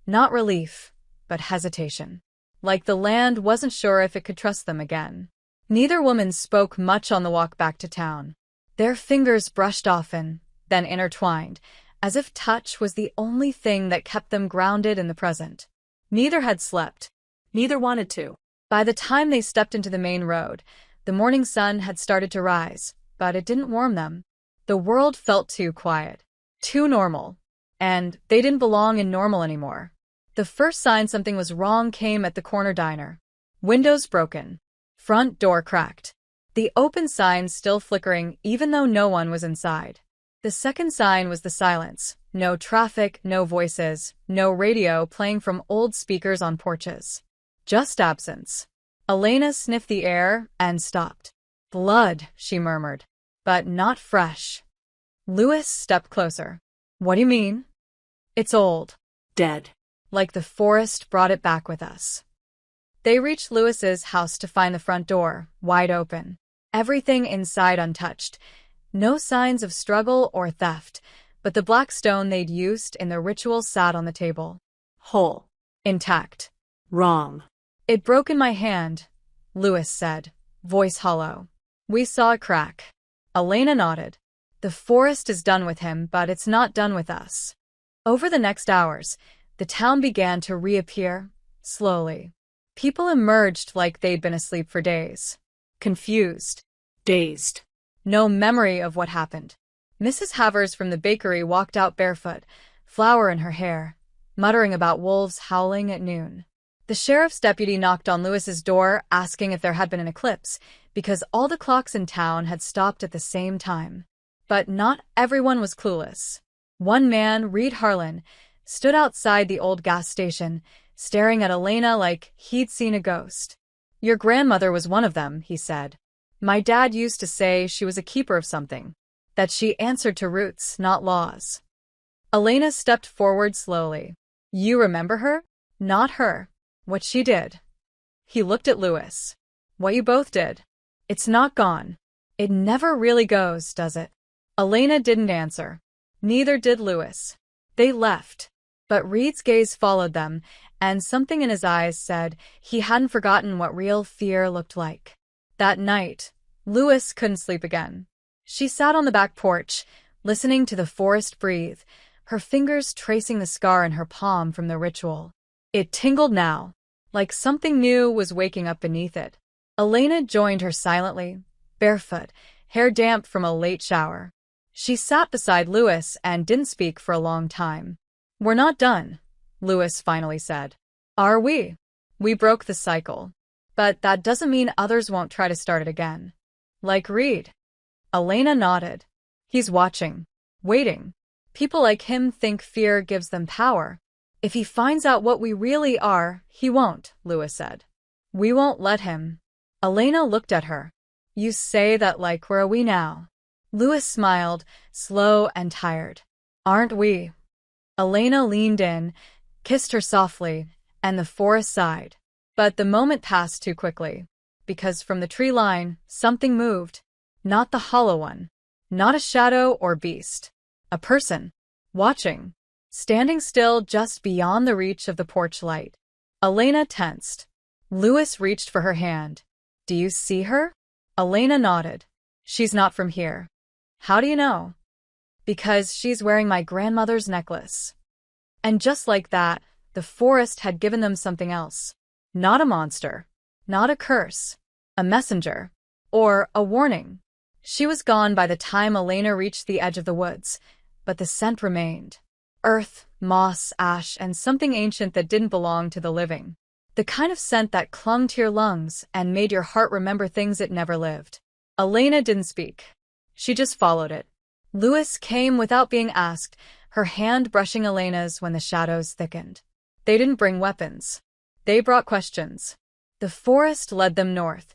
not relief, but hesitation. Like the land wasn't sure if it could trust them again. Neither woman spoke much on the walk back to town. Their fingers brushed often, then intertwined, as if touch was the only thing that kept them grounded in the present. Neither had slept. Neither wanted to. By the time they stepped into the main road, the morning sun had started to rise, but it didn't warm them. The world felt too quiet, too normal, and they didn't belong in normal anymore. The first sign something was wrong came at the corner diner. Windows broken. Front door cracked. The open sign still flickering even though no one was inside. The second sign was the silence. No traffic, no voices, no radio playing from old speakers on porches. Just absence. Elena sniffed the air and stopped. Blood, she murmured, but not fresh. Lewis stepped closer. What do you mean? It's old. Dead. Like the forest brought it back with us. They reached Lewis's house to find the front door, wide open. Everything inside untouched. No signs of struggle or theft, but the black stone they'd used in the ritual sat on the table. Whole. Intact. Wrong. It broke in my hand, Lewis said, voice hollow. We saw a crack. Elena nodded. The forest is done with him, but it's not done with us. Over the next hours, the town began to reappear, slowly. People emerged like they'd been asleep for days. Confused. Dazed. No memory of what happened. Mrs. Havers from the bakery walked out barefoot, flour in her hair, muttering about wolves howling at noon. The sheriff's deputy knocked on Lewis's door, asking if there had been an eclipse, because all the clocks in town had stopped at the same time. But not everyone was clueless. One man, Reed Harlan, stood outside the old gas station, staring at Elena like he'd seen a ghost. Your grandmother was one of them, he said. My dad used to say she was a keeper of something. that she answered to roots, not laws. Elena stepped forward slowly. You remember her? Not her. What she did. He looked at Lewis. What you both did. It's not gone. It never really goes, does it? Elena didn't answer. Neither did Lewis. They left. But Reed's gaze followed them, and something in his eyes said he hadn't forgotten what real fear looked like. That night, Lewis couldn't sleep again. She sat on the back porch, listening to the forest breathe, her fingers tracing the scar in her palm from the ritual. It tingled now, like something new was waking up beneath it. Elena joined her silently, barefoot, hair damp from a late shower. She sat beside Lewis and didn't speak for a long time. We're not done, Lewis finally said. Are we? We broke the cycle. But that doesn't mean others won't try to start it again. Like Reed. Elena nodded. He's watching. Waiting. People like him think fear gives them power. If he finds out what we really are, he won't, Lewis said. We won't let him. Elena looked at her. You say that like where are we now? Lewis smiled, slow and tired. Aren't we? Elena leaned in, kissed her softly, and the forest sighed. But the moment passed too quickly, because from the tree line, something moved. Not the hollow one. Not a shadow or beast. A person. Watching. Standing still just beyond the reach of the porch light. Elena tensed. Lewis reached for her hand. Do you see her? Elena nodded. She's not from here. How do you know? Because she's wearing my grandmother's necklace. And just like that, the forest had given them something else. Not a monster. Not a curse. A messenger. Or a warning. She was gone by the time Elena reached the edge of the woods, but the scent remained. Earth, moss, ash, and something ancient that didn't belong to the living. The kind of scent that clung to your lungs and made your heart remember things it never lived. Elena didn't speak. She just followed it. Lewis came without being asked, her hand brushing Elena's when the shadows thickened. They didn't bring weapons. They brought questions. The forest led them north,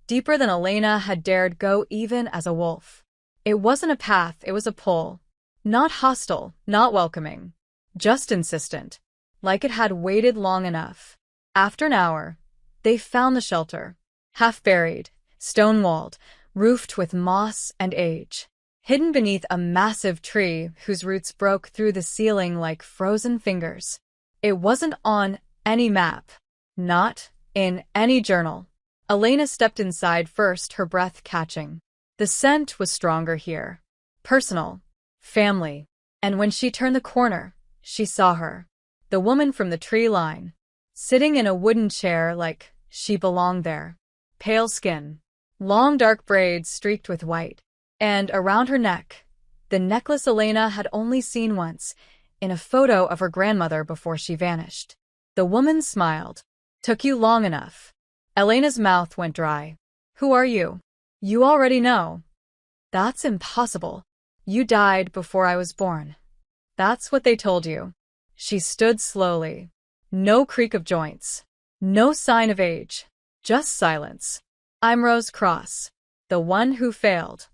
deeper than Elena had dared go even as a wolf. It wasn't a path, it was a pull. Not hostile, not welcoming. Just insistent. Like it had waited long enough. After an hour, they found the shelter. Half buried, stone-walled, roofed with moss and age. Hidden beneath a massive tree whose roots broke through the ceiling like frozen fingers. It wasn't on any map. Not in any journal. Elena stepped inside first, her breath catching. The scent was stronger here. Personal. Family. And when she turned the corner, she saw her. The woman from the tree line. Sitting in a wooden chair like she belonged there. Pale skin. Long dark braids streaked with white. And around her neck, the necklace Elena had only seen once, in a photo of her grandmother before she vanished. The woman smiled. Took you long enough. Elena's mouth went dry. Who are you? You already know. That's impossible. You died before I was born. That's what they told you. She stood slowly. No creak of joints. No sign of age. Just silence. I'm Rose Cross. The one who failed.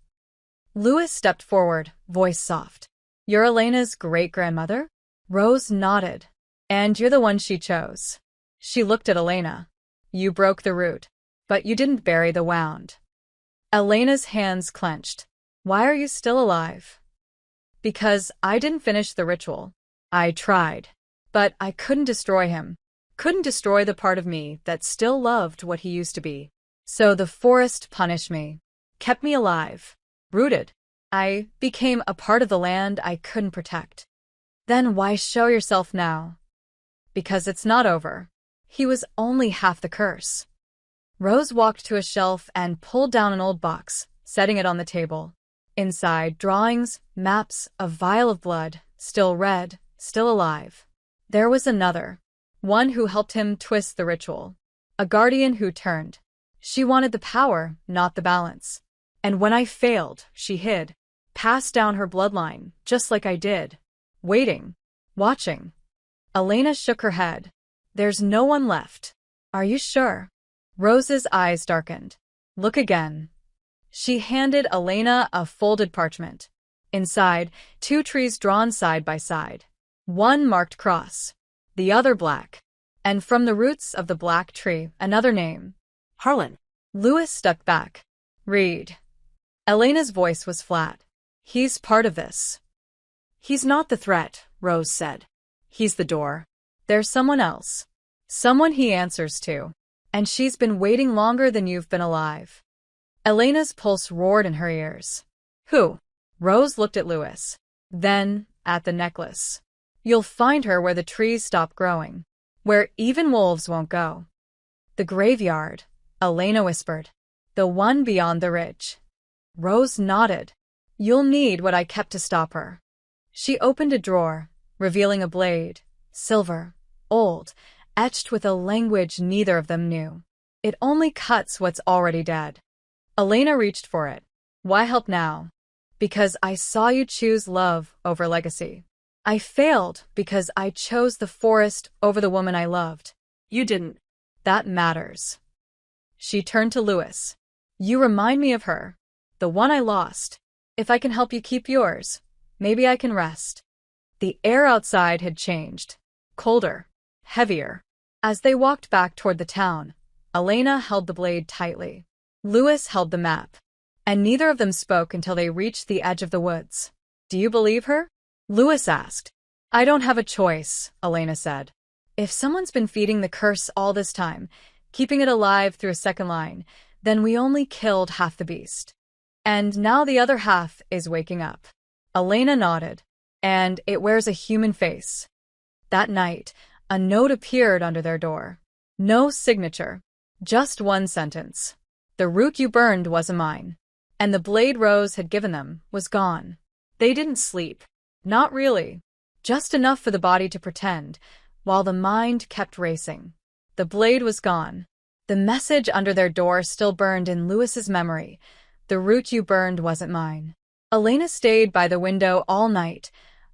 Lewis stepped forward, voice soft. You're Elena's great-grandmother? Rose nodded. And you're the one she chose. She looked at Elena. You broke the root. But you didn't bury the wound. Elena's hands clenched. Why are you still alive? Because I didn't finish the ritual. I tried. But I couldn't destroy him. Couldn't destroy the part of me that still loved what he used to be. So the forest punished me. Kept me alive. Rooted. I became a part of the land I couldn't protect. Then why show yourself now? Because it's not over. He was only half the curse. Rose walked to a shelf and pulled down an old box, setting it on the table. Inside, drawings, maps, a vial of blood, still red, still alive. There was another. One who helped him twist the ritual. A guardian who turned. She wanted the power, not the balance. And when I failed, she hid. Passed down her bloodline, just like I did. Waiting. Watching. Elena shook her head. There's no one left. Are you sure? Rose's eyes darkened. Look again. She handed Elena a folded parchment. Inside, two trees drawn side by side. One marked cross, the other black. And from the roots of the black tree, another name. Harlan. Lewis stuck back. Read. Elena's voice was flat. He's part of this. He's not the threat, Rose said. He's the door. There's someone else. Someone he answers to. And she's been waiting longer than you've been alive. Elena's pulse roared in her ears. Who? Rose looked at Lewis. Then, at the necklace. You'll find her where the trees stop growing. Where even wolves won't go. The graveyard, Elena whispered. The one beyond the ridge. Rose nodded. You'll need what I kept to stop her. She opened a drawer, revealing a blade, silver, old, etched with a language neither of them knew. It only cuts what's already dead. Elena reached for it. Why help now? Because I saw you choose love over legacy. I failed because I chose the forest over the woman I loved. You didn't. That matters. She turned to Lewis. You remind me of her. The one I lost. If I can help you keep yours, maybe I can rest. The air outside had changed. Colder. Heavier. As they walked back toward the town, Elena held the blade tightly. Lewis held the map. And neither of them spoke until they reached the edge of the woods. Do you believe her? Lewis asked. I don't have a choice, Elena said. If someone's been feeding the curse all this time, keeping it alive through a second line, then we only killed half the beast. And now the other half is waking up. Elena nodded. And it wears a human face. That night, a note appeared under their door. No signature. Just one sentence. The root you burned wasn't mine. And the blade Rose had given them was gone. They didn't sleep. Not really. Just enough for the body to pretend, while the mind kept racing. The blade was gone. The message under their door still burned in Lewis's memory. The root you burned wasn't mine. Elena stayed by the window all night,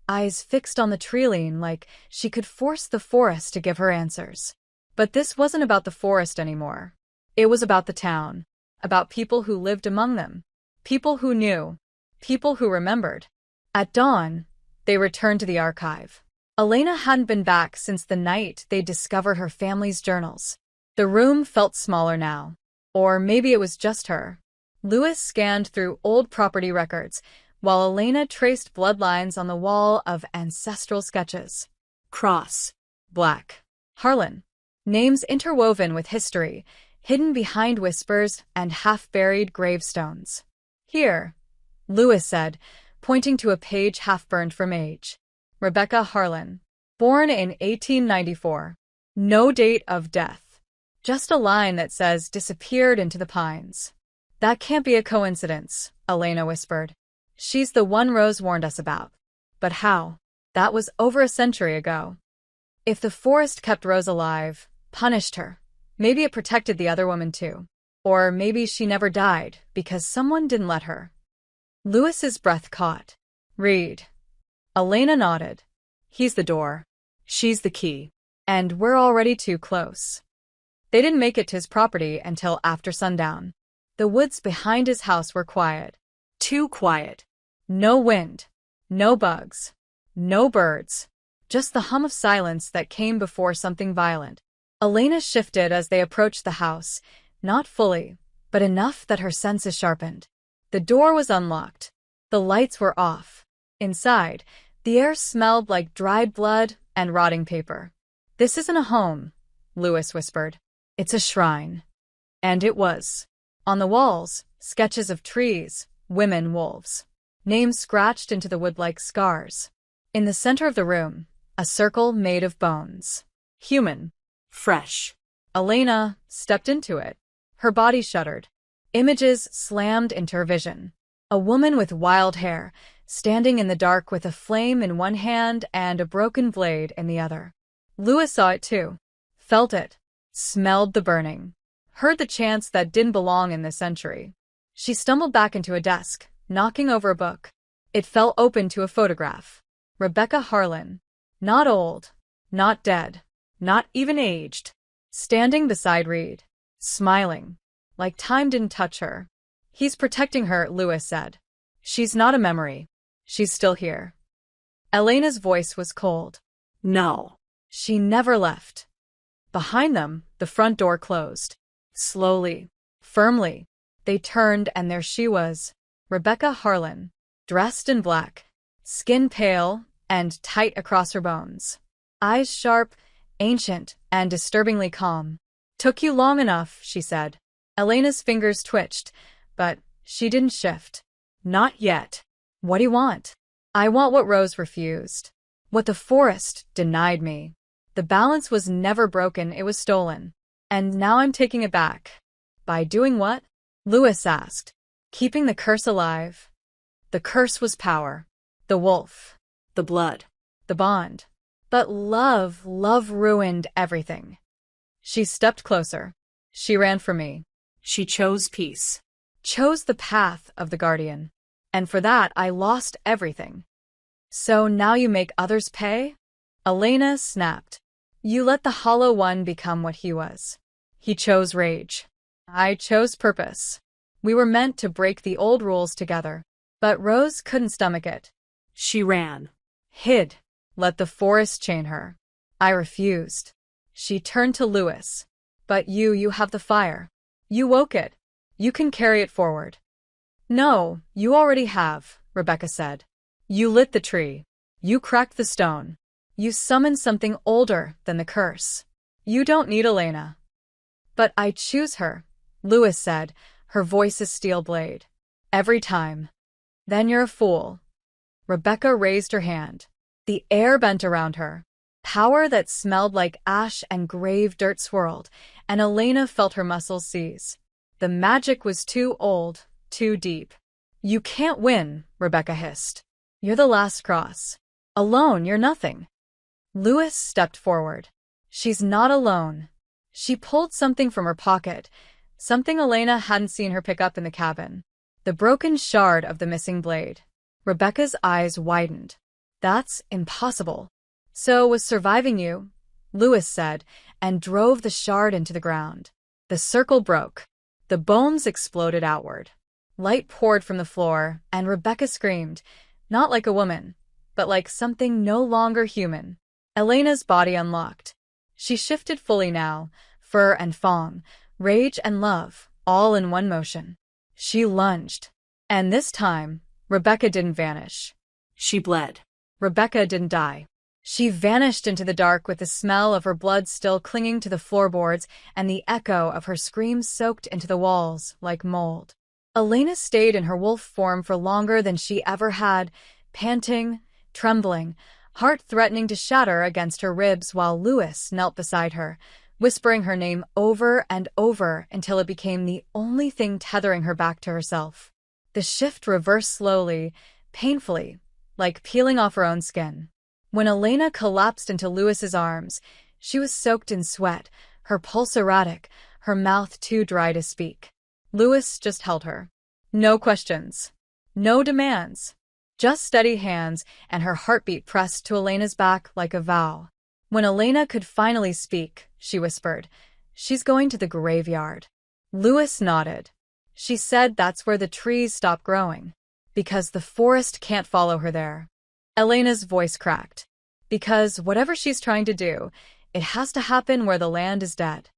eyes fixed on the tree-line like she could force the forest to give her answers. But this wasn't about the forest anymore. It was about the town, about people who lived among them. People who knew. People who remembered. At dawn, they returned to the archive. Elena hadn't been back since the night they discovered her family's journals. The room felt smaller now. Or maybe it was just her. Lewis scanned through old property records, while Elena traced bloodlines on the wall of ancestral sketches. Cross. Black. Harlan. Names interwoven with history, hidden behind whispers and half-buried gravestones. Here, Lewis said, pointing to a page half-burned from age. Rebecca Harlan. Born in 1894. No date of death. Just a line that says disappeared into the pines. That can't be a coincidence, Elena whispered. She's the one Rose warned us about. But how? That was over a century ago. If the forest kept Rose alive, punished her, maybe it protected the other woman too. Or maybe she never died because someone didn't let her. Lewis's breath caught. Read. Elena nodded. He's the door. She's the key. And we're already too close. They didn't make it to his property until after sundown. The woods behind his house were quiet. Too quiet. No wind. No bugs. No birds. Just the hum of silence that came before something violent. Elena shifted as they approached the house, not fully, but enough that her senses sharpened. The door was unlocked. The lights were off. Inside, the air smelled like dried blood and rotting paper. This isn't a home, Lewis whispered. It's a shrine. And it was. On the walls, sketches of trees, women, wolves. Names scratched into the wood like scars. In the center of the room, a circle made of bones. Human. Fresh. Elena stepped into it. Her body shuddered. Images slammed into her vision. A woman with wild hair, standing in the dark with a flame in one hand and a broken blade in the other. Lewis saw it too. Felt it. Smelled the burning. Heard the chants that didn't belong in this century. She stumbled back into a desk, knocking over a book. It fell open to a photograph. Rebecca Harlan. Not old. Not dead. Not even aged. Standing beside Reed. Smiling. Like time didn't touch her. He's protecting her, Lewis said. She's not a memory. She's still here. Elena's voice was cold. No. She never left. Behind them, the front door closed. Slowly, firmly, they turned and there she was, Rebecca Harlan, dressed in black, skin pale and tight across her bones. Eyes sharp, ancient, and disturbingly calm. "Took you long enough," she said. Elena's fingers twitched, but she didn't shift. "Not yet." "What do you want?" "I want what Rose refused. What the forest denied me. The balance was never broken, it was stolen. And now I'm taking it back." "By doing what?" Lewis asked. "Keeping the curse alive." The curse was power. The wolf. The blood. The bond. But love ruined everything. She stepped closer. She ran for me. She chose peace. Chose the path of the guardian. And for that, I lost everything. "So now you make others pay?" Elena snapped. "You let the Hollow One become what he was. He chose rage. I chose purpose. We were meant to break the old rules together. But Rose couldn't stomach it. She ran. Hid. Let the forest chain her. I refused." She turned to Lewis. "But you have the fire. You woke it. You can carry it forward." "No, you already have," Rebecca said. "You lit the tree. You cracked the stone. You summoned something older than the curse. You don't need Elena." "But I choose her," Lewis said, her voice a steel blade. "Every time." "Then you're a fool." Rebecca raised her hand. The air bent around her. Power that smelled like ash and grave dirt swirled, and Elena felt her muscles seize. The magic was too old, too deep. "You can't win," Rebecca hissed. "You're the last cross. Alone, you're nothing." Lewis stepped forward. "She's not alone." She pulled something from her pocket, something Elena hadn't seen her pick up in the cabin. The broken shard of the missing blade. Rebecca's eyes widened. "That's impossible." "So was surviving you," Lewis said, and drove the shard into the ground. The circle broke. The bones exploded outward. Light poured from the floor, and Rebecca screamed, not like a woman, but like something no longer human. Elena's body unlocked. She shifted fully now, fur and fawn, rage and love, all in one motion. She lunged. And this time, Rebecca didn't vanish. She bled. Rebecca didn't die. She vanished into the dark with the smell of her blood still clinging to the floorboards and the echo of her screams soaked into the walls like mold. Elena stayed in her wolf form for longer than she ever had, panting, trembling, heart threatening to shatter against her ribs while Lewis knelt beside her, whispering her name over and over until it became the only thing tethering her back to herself. The shift reversed slowly, painfully, like peeling off her own skin. When Elena collapsed into Lewis's arms, she was soaked in sweat, her pulse erratic, her mouth too dry to speak. Lewis just held her. No questions. No demands. Just steady hands and her heartbeat pressed to Elena's back like a vow. When Elena could finally speak, she whispered, "She's going to the graveyard." Lewis nodded. "She said that's where the trees stop growing. Because the forest can't follow her there." Elena's voice cracked. "Because whatever she's trying to do, it has to happen where the land is dead."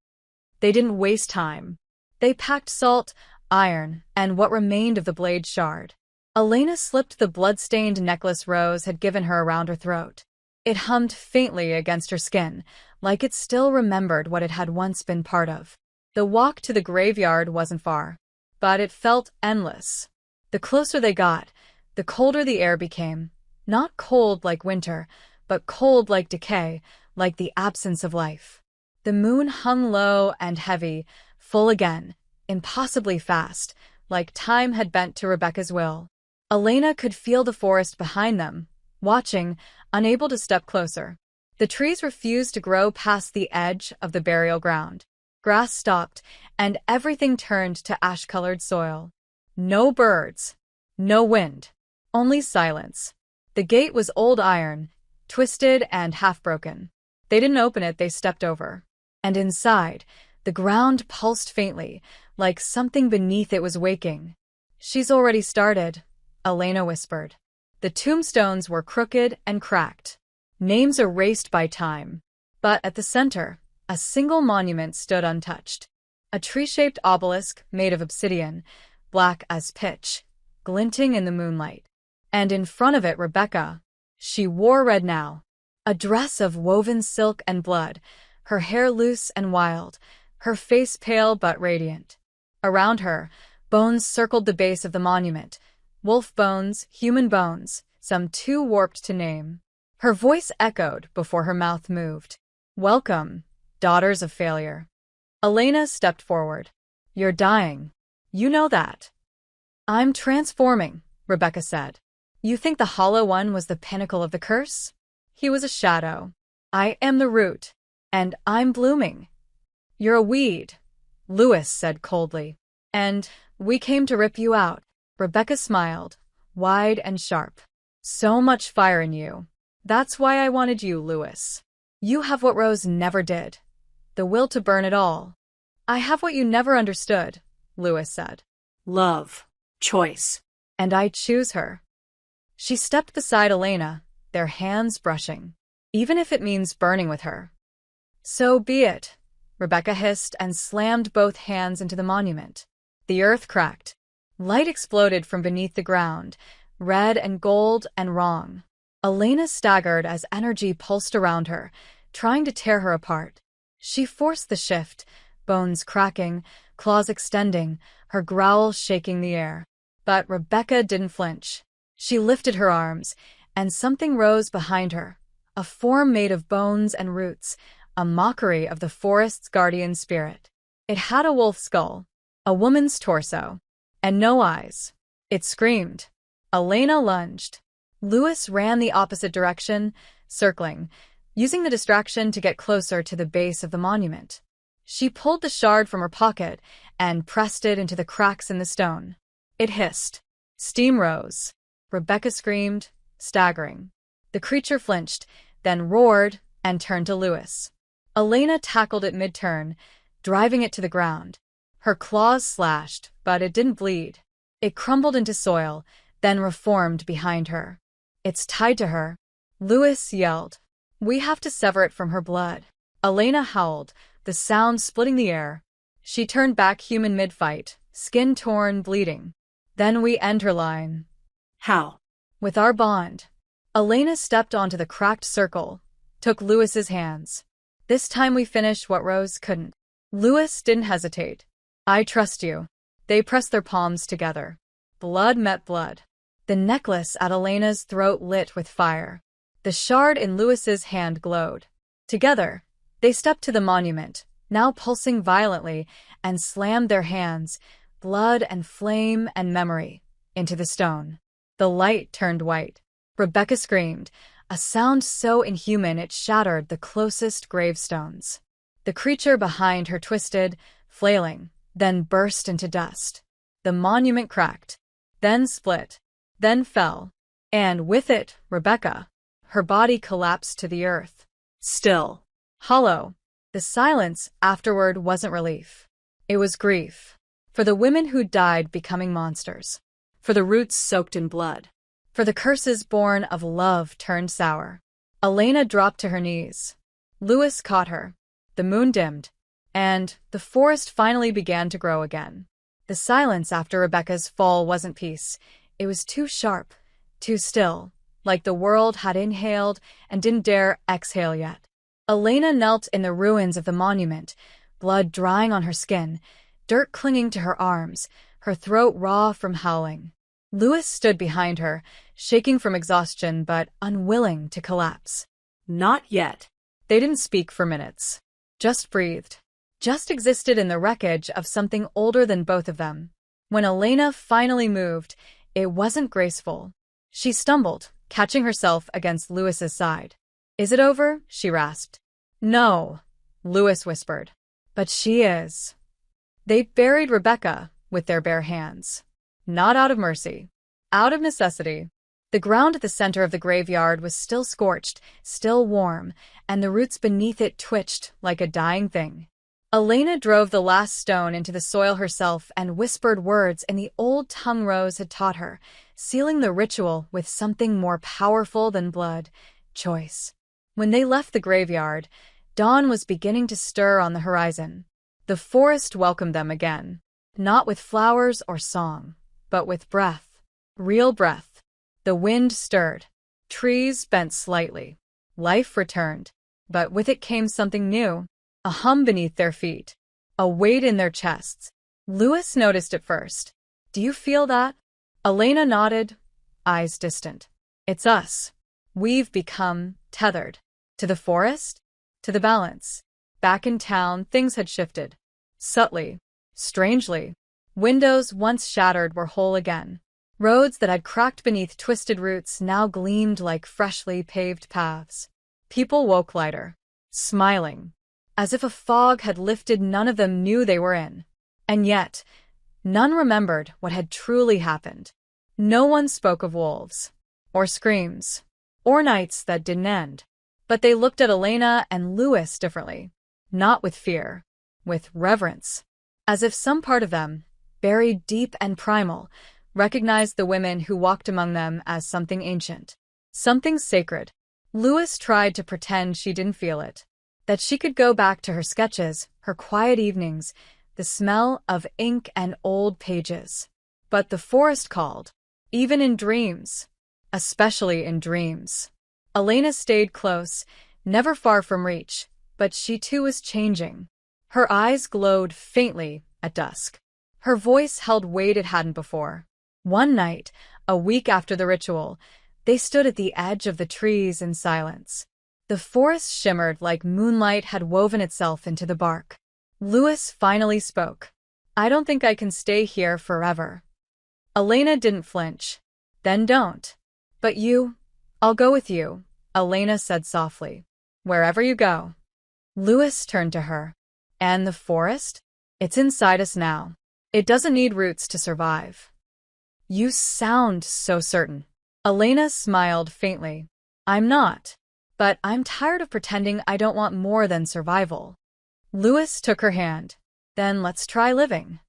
They didn't waste time. They packed salt, iron, and what remained of the blade shard. Elena slipped the blood-stained necklace Rose had given her around her throat. It hummed faintly against her skin, like it still remembered what it had once been part of. The walk to the graveyard wasn't far, but it felt endless. The closer they got, the colder the air became. Not cold like winter, but cold like decay, like the absence of life. The moon hung low and heavy, full again, impossibly fast, like time had bent to Rebecca's will. Elena could feel the forest behind them, watching, unable to step closer. The trees refused to grow past the edge of the burial ground. Grass stopped, and everything turned to ash-colored soil. No birds. No wind. Only silence. The gate was old iron, twisted and half-broken. They didn't open it, they stepped over. And inside, the ground pulsed faintly, like something beneath it was waking. "She's already started," Elena whispered. The tombstones were crooked and cracked, names erased by time. But at the center, a single monument stood untouched. A tree-shaped obelisk made of obsidian, black as pitch, glinting in the moonlight. And in front of it Rebecca. She wore red now. A dress of woven silk and blood, her hair loose and wild, her face pale but radiant. Around her, bones circled the base of the monument. Wolf bones, human bones, some too warped to name. Her voice echoed before her mouth moved. Welcome, daughters of failure. Elena stepped forward. You're dying. You know that. I'm transforming, Rebecca said. You think the Hollow One was the pinnacle of the curse? He was a shadow. I am the root, and I'm blooming. You're a weed, Lewis said coldly. And we came to rip you out. Rebecca smiled, wide and sharp. So much fire in you. That's why I wanted you, Lewis. You have what Rose never did. The will to burn it all. I have what you never understood, Lewis said. Love. Choice. And I choose her. She stepped beside Elena, their hands brushing. Even if it means burning with her. So be it, Rebecca hissed and slammed both hands into the monument. The earth cracked. Light exploded from beneath the ground, red and gold and wrong. Elena staggered as energy pulsed around her, trying to tear her apart. She forced the shift, bones cracking, claws extending, her growl shaking the air. But Rebecca didn't flinch. She lifted her arms, and something rose behind her, a form made of bones and roots, a mockery of the forest's guardian spirit. It had a wolf skull, a woman's torso, and no eyes. It screamed. Elena lunged. Lewis ran the opposite direction, circling, using the distraction to get closer to the base of the monument. She pulled the shard from her pocket and pressed it into the cracks in the stone. It hissed. Steam rose. Rebecca screamed, staggering. The creature flinched, then roared and turned to Lewis. Elena tackled it mid-turn, driving it to the ground. Her claws slashed, but it didn't bleed. It crumbled into soil, then reformed behind her. It's tied to her. Lewis yelled. We have to sever it from her blood. Elena howled, the sound splitting the air. She turned back human mid-fight, skin torn, bleeding. Then we end her line. How? With our bond. Elena stepped onto the cracked circle, took Lewis's hands. This time we finished what Rose couldn't. Lewis didn't hesitate. I trust you. They pressed their palms together. Blood met blood. The necklace at Elena's throat lit with fire. The shard in Lewis's hand glowed. Together, they stepped to the monument, now pulsing violently, and slammed their hands, blood and flame and memory, into the stone. The light turned white. Rebecca screamed, a sound so inhuman it shattered the closest gravestones. The creature behind her twisted, flailing, then burst into dust. The monument cracked, then split, then fell, and with it, Rebecca. Her body collapsed to the earth. Still. Hollow. The silence afterward wasn't relief. It was grief. For the women who died becoming monsters. For the roots soaked in blood. For the curses born of love turned sour. Elena dropped to her knees. Lewis caught her. The moon dimmed, and the forest finally began to grow again. The silence after Rebecca's fall wasn't peace. It was too sharp, too still, like the world had inhaled and didn't dare exhale yet. Elena knelt in the ruins of the monument, blood drying on her skin, dirt clinging to her arms, her throat raw from howling. Lewis stood behind her, shaking from exhaustion but unwilling to collapse. Not yet. They didn't speak for minutes. Just breathed. Just existed in the wreckage of something older than both of them. When Elena finally moved, it wasn't graceful. She stumbled, catching herself against Lewis's side. Is it over? She rasped. No, Lewis whispered. But she is. They buried Rebecca with their bare hands. Not out of mercy. Out of necessity. The ground at the center of the graveyard was still scorched, still warm, and the roots beneath it twitched like a dying thing. Elena drove the last stone into the soil herself and whispered words in the old tongue Rose had taught her, sealing the ritual with something more powerful than blood: choice. When they left the graveyard, dawn was beginning to stir on the horizon. The forest welcomed them again, not with flowers or song, but with breath. Real breath. The wind stirred. Trees bent slightly. Life returned, but with it came something new. A hum beneath their feet. A weight in their chests. Louis noticed it first. "Do you feel that?" Elena nodded, eyes distant. "It's us. We've become tethered. To the forest? To the balance." Back in town, things had shifted. Subtly. Strangely. Windows once shattered were whole again. Roads that had cracked beneath twisted roots now gleamed like freshly paved paths. People woke lighter. Smiling. As if a fog had lifted, none of them knew they were in. And yet, none remembered what had truly happened. No one spoke of wolves, or screams, or nights that didn't end. But they looked at Elena and Louis differently. Not with fear, with reverence. As if some part of them, buried deep and primal, recognized the women who walked among them as something ancient, something sacred. Louis tried to pretend she didn't feel it, that she could go back to her sketches, her quiet evenings, the smell of ink and old pages. But the forest called, even in dreams, especially in dreams. Elena stayed close, never far from reach, but she too was changing. Her eyes glowed faintly at dusk. Her voice held weight it hadn't before. One night, a week after the ritual, they stood at the edge of the trees in silence. The forest shimmered like moonlight had woven itself into the bark. Louis finally spoke. "I don't think I can stay here forever." Elena didn't flinch. "Then don't." "But you—" "I'll go with you," Elena said softly. "Wherever you go." Louis turned to her. "And the forest? It's inside us now. It doesn't need roots to survive." "You sound so certain." Elena smiled faintly. "I'm not. But I'm tired of pretending I don't want more than survival." Louis took her hand. "Then let's try living."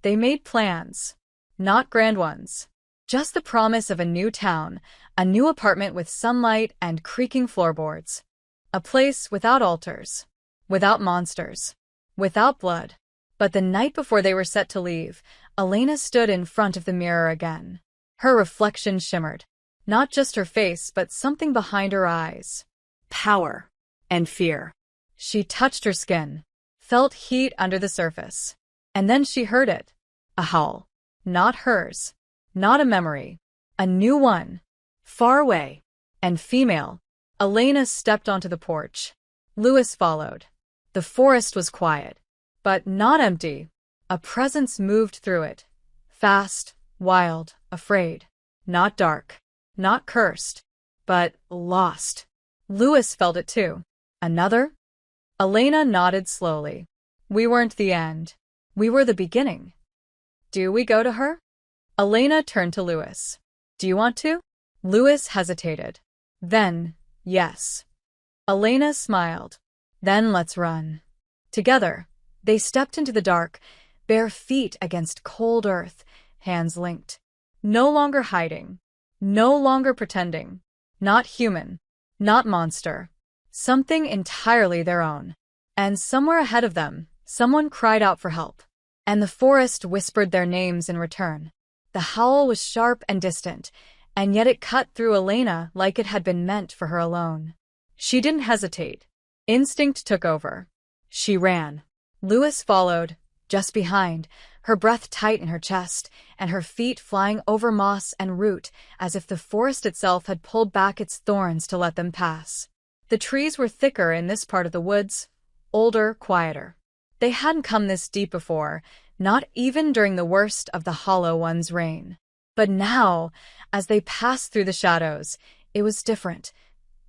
They made plans. Not grand ones. Just the promise of a new town, a new apartment with sunlight and creaking floorboards. A place without altars, without monsters, without blood. But the night before they were set to leave, Elena stood in front of the mirror again. Her reflection shimmered. Not just her face, but something behind her eyes. Power and fear. She touched her skin, felt heat under the surface. And then she heard it. A howl. Not hers. Not a memory. A new one. Far away. And female. Elena stepped onto the porch. Louis followed. The forest was quiet, but not empty. A presence moved through it. Fast, wild, afraid. Not dark. Not cursed. But lost. Louis felt it too. Another? Elena nodded slowly. We weren't the end. We were the beginning. Do we go to her? Elena turned to Louis. Do you want to? Louis hesitated. Then, yes. Elena smiled. Then let's run. Together, they stepped into the dark, bare feet against cold earth, hands linked. No longer hiding. No longer pretending. Not human. Not monster. Something entirely their own. And somewhere ahead of them, someone cried out for help. And the forest whispered their names in return. The howl was sharp and distant, and yet it cut through Elena like it had been meant for her alone. She didn't hesitate. Instinct took over. She ran. Louis followed, just behind, her breath tight in her chest, and her feet flying over moss and root as if the forest itself had pulled back its thorns to let them pass. The trees were thicker in this part of the woods, older, quieter. They hadn't come this deep before, not even during the worst of the Hollow One's reign. But now, as they passed through the shadows, it was different.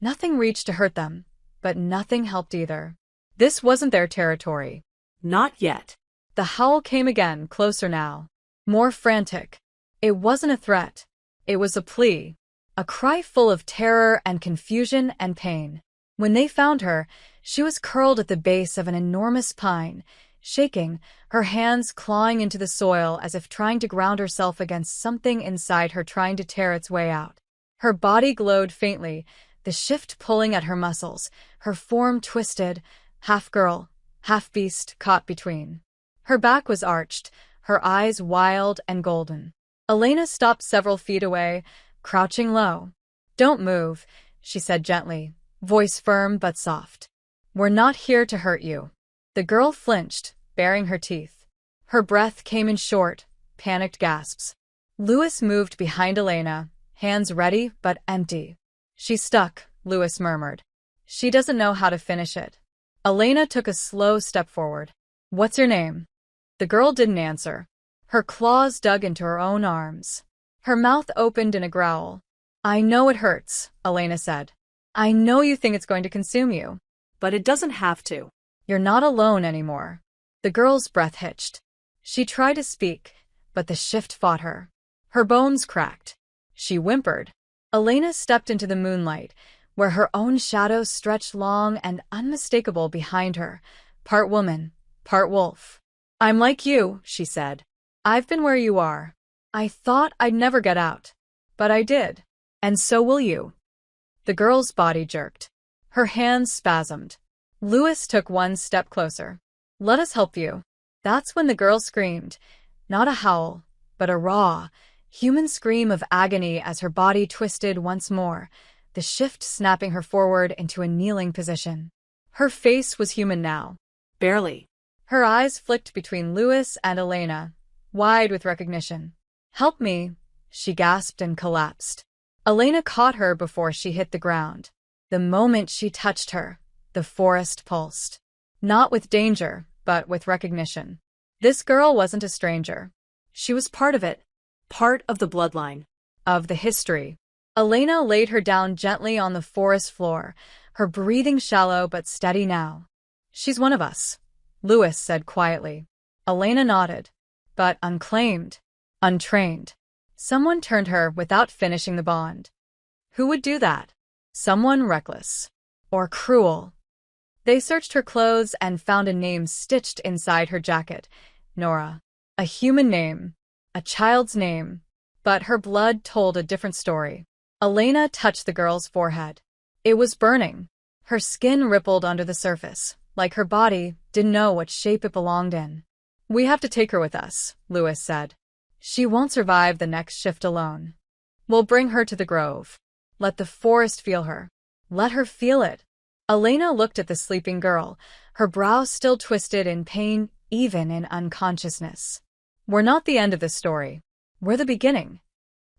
Nothing reached to hurt them, but nothing helped either. This wasn't their territory. Not yet. The howl came again, closer now. More frantic. It wasn't a threat. It was a plea. A cry full of terror and confusion and pain. When they found her, She was curled at the base of an enormous pine, shaking, her hands clawing into the soil as if trying to ground herself against something inside her trying to tear its way out. Her body glowed faintly, the shift pulling at her muscles, her form twisted, half girl, half beast caught between. Her back was arched, her eyes wild and golden. Elena stopped several feet away, crouching low. "Don't move," she said gently, voice firm but soft. "We're not here to hurt you." The girl flinched, baring her teeth. Her breath came in short, panicked gasps. Lewis moved behind Elena, hands ready but empty. "She's stuck," Lewis murmured. "She doesn't know how to finish it." Elena took a slow step forward. "What's your name?" The girl didn't answer. Her claws dug into her own arms. Her mouth opened in a growl. "I know it hurts," Elena said. "I know you think it's going to consume you. But it doesn't have to. You're not alone anymore." The girl's breath hitched. She tried to speak, but the shift fought her. Her bones cracked. She whimpered. Elena stepped into the moonlight, where her own shadow stretched long and unmistakable behind her, part woman, part wolf. "I'm like you," she said. "I've been where you are. I thought I'd never get out. But I did. And so will you." The girl's body jerked. Her hands spasmed. Lewis took one step closer. "Let us help you." That's when the girl screamed, not a howl, but a raw, human scream of agony as her body twisted once more, the shift snapping her forward into a kneeling position. Her face was human now. Barely. Her eyes flicked between Lewis and Elena, wide with recognition. "Help me," she gasped and collapsed. Elena caught her before she hit the ground. The moment she touched her, the forest pulsed. Not with danger, but with recognition. This girl wasn't a stranger. She was part of it. Part of the bloodline. Of the history. Elena laid her down gently on the forest floor, her breathing shallow but steady now. "She's one of us," Lewis said quietly. Elena nodded. But unclaimed, untrained. Someone turned her without finishing the bond. Who would do that? Someone reckless. Or cruel. They searched her clothes and found a name stitched inside her jacket. Nora. A human name. A child's name. But her blood told a different story. Elena touched the girl's forehead. It was burning. Her skin rippled under the surface, like her body didn't know what shape it belonged in. "We have to take her with us," Lewis said. "She won't survive the next shift alone. We'll bring her to the grove. Let the forest feel her. Let her feel it." Elena looked at the sleeping girl, her brow still twisted in pain even in unconsciousness. "We're not the end of the story. We're the beginning."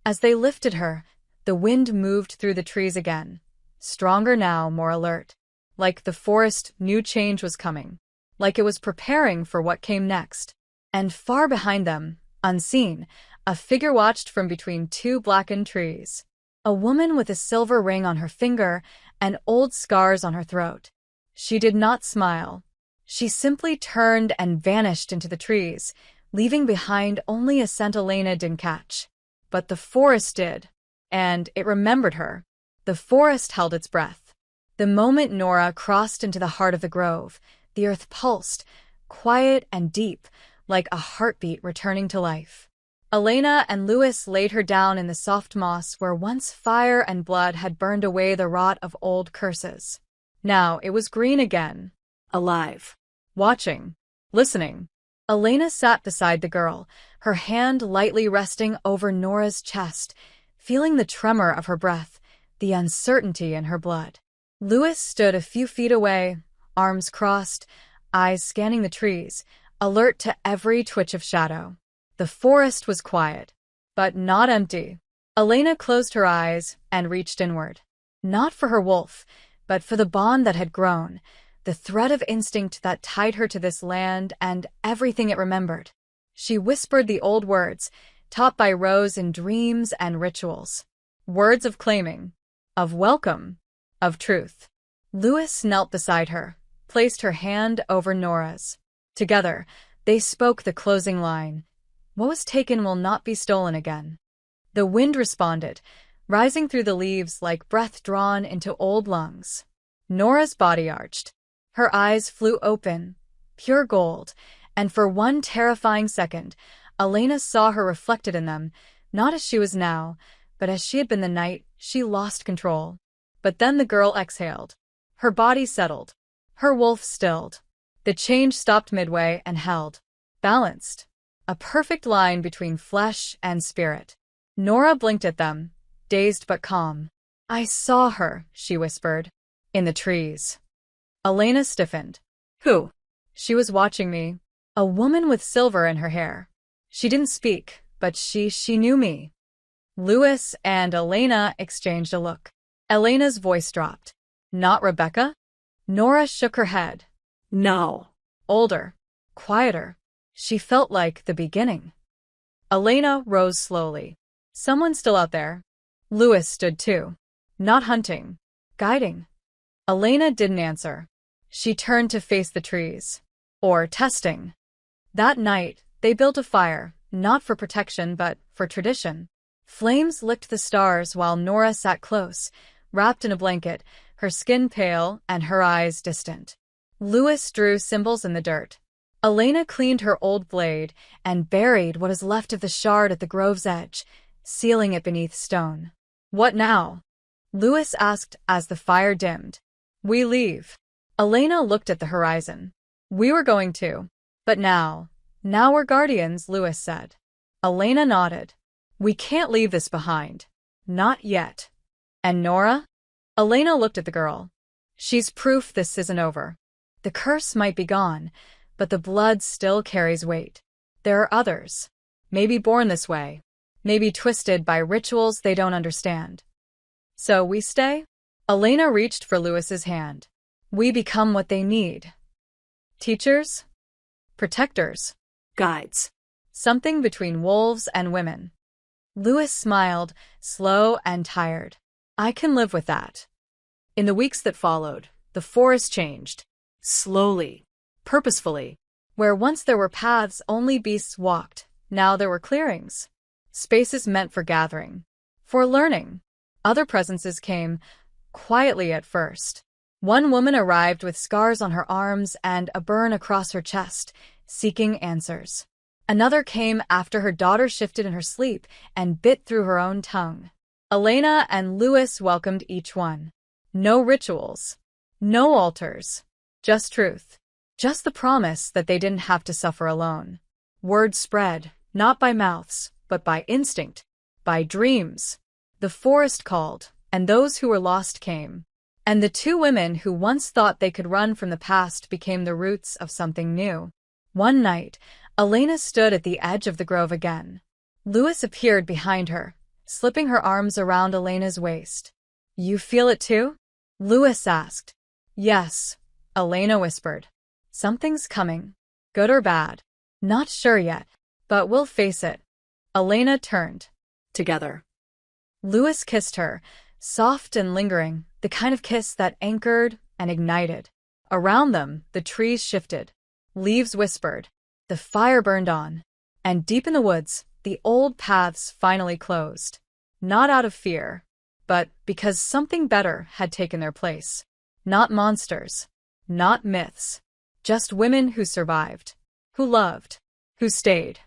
As they lifted her, the wind moved through the trees again, stronger now, more alert. Like the forest knew change was coming. Like it was preparing for what came next. And far behind them, unseen, a figure watched from between two blackened trees. A woman with a silver ring on her finger and old scars on her throat. She did not smile. She simply turned and vanished into the trees, leaving behind only a scent Elena didn't catch. But the forest did, and it remembered her. The forest held its breath. The moment Nora crossed into the heart of the grove, the earth pulsed, quiet and deep, like a heartbeat returning to life. Elena and Lewis laid her down in the soft moss where once fire and blood had burned away the rot of old curses. Now it was green again. Alive. Watching. Listening. Elena sat beside the girl, her hand lightly resting over Nora's chest, feeling the tremor of her breath, the uncertainty in her blood. Lewis stood a few feet away, arms crossed, eyes scanning the trees, alert to every twitch of shadow. The forest was quiet, but not empty. Elena closed her eyes and reached inward. Not for her wolf, but for the bond that had grown, the thread of instinct that tied her to this land and everything it remembered. She whispered the old words, taught by Rose in dreams and rituals. Words of claiming, of welcome, of truth. Lewis knelt beside her, placed her hand over Nora's. Together, they spoke the closing line. What was taken will not be stolen again. The wind responded, rising through the leaves like breath drawn into old lungs. Nora's body arched. Her eyes flew open, pure gold, and for one terrifying second, Elena saw her reflected in them, not as she was now, but as she had been the night she lost control. But then the girl exhaled. Her body settled. Her wolf stilled. The change stopped midway and held, balanced, a perfect line between flesh and spirit. Nora blinked at them, dazed but calm. "I saw her," she whispered. "In the trees." Elena stiffened. Who? "She was watching me. A woman with silver in her hair. She didn't speak, but she knew me." Louis and Elena exchanged a look. Elena's voice dropped. "Not Rebecca?" Nora shook her head. No. Older, quieter. She felt like the beginning. Elena rose slowly. "Someone still out there." Louis stood too. "Not hunting. Guiding." Elena didn't answer. She turned to face the trees. Or testing. That night, they built a fire, not for protection but for tradition. Flames licked the stars while Nora sat close, wrapped in a blanket, her skin pale and her eyes distant. Louis drew symbols in the dirt. Elena cleaned her old blade and buried what is left of the shard at the grove's edge, sealing it beneath stone. "What now?" Louis asked as the fire dimmed. "We leave." Elena looked at the horizon. "We were going to. But now we're guardians," Louis said. Elena nodded. "We can't leave this behind. Not yet." "And Nora?" Elena looked at the girl. "She's proof this isn't over. The curse might be gone, but the blood still carries weight. There are others. Maybe born this way. Maybe twisted by rituals they don't understand. So we stay?" Elena reached for Louis's hand. "We become what they need. Teachers? Protectors? Guides. Something between wolves and women." Louis smiled, slow and tired. "I can live with that." In the weeks that followed, the forest changed. Slowly, purposefully. Where once there were paths only beasts walked, now there were clearings. Spaces meant for gathering. For learning. Other presences came, quietly at first. One woman arrived with scars on her arms and a burn across her chest, seeking answers. Another came after her daughter shifted in her sleep and bit through her own tongue. Elena and Louis welcomed each one. No rituals. No altars. Just truth. Just the promise that they didn't have to suffer alone. Word spread, not by mouths, but by instinct, by dreams. The forest called, and those who were lost came. And the two women who once thought they could run from the past became the roots of something new. One night, Elena stood at the edge of the grove again. Louis appeared behind her, slipping her arms around Elena's waist. "You feel it too?" Louis asked. "Yes," Elena whispered. "Something's coming. Good or bad? Not sure yet, but we'll face it." Elena turned. Together. Louis kissed her, soft and lingering, the kind of kiss that anchored and ignited. Around them, the trees shifted. Leaves whispered. The fire burned on. And deep in the woods, the old paths finally closed. Not out of fear, but because something better had taken their place. Not monsters. Not myths. Just women who survived. Who loved. Who stayed.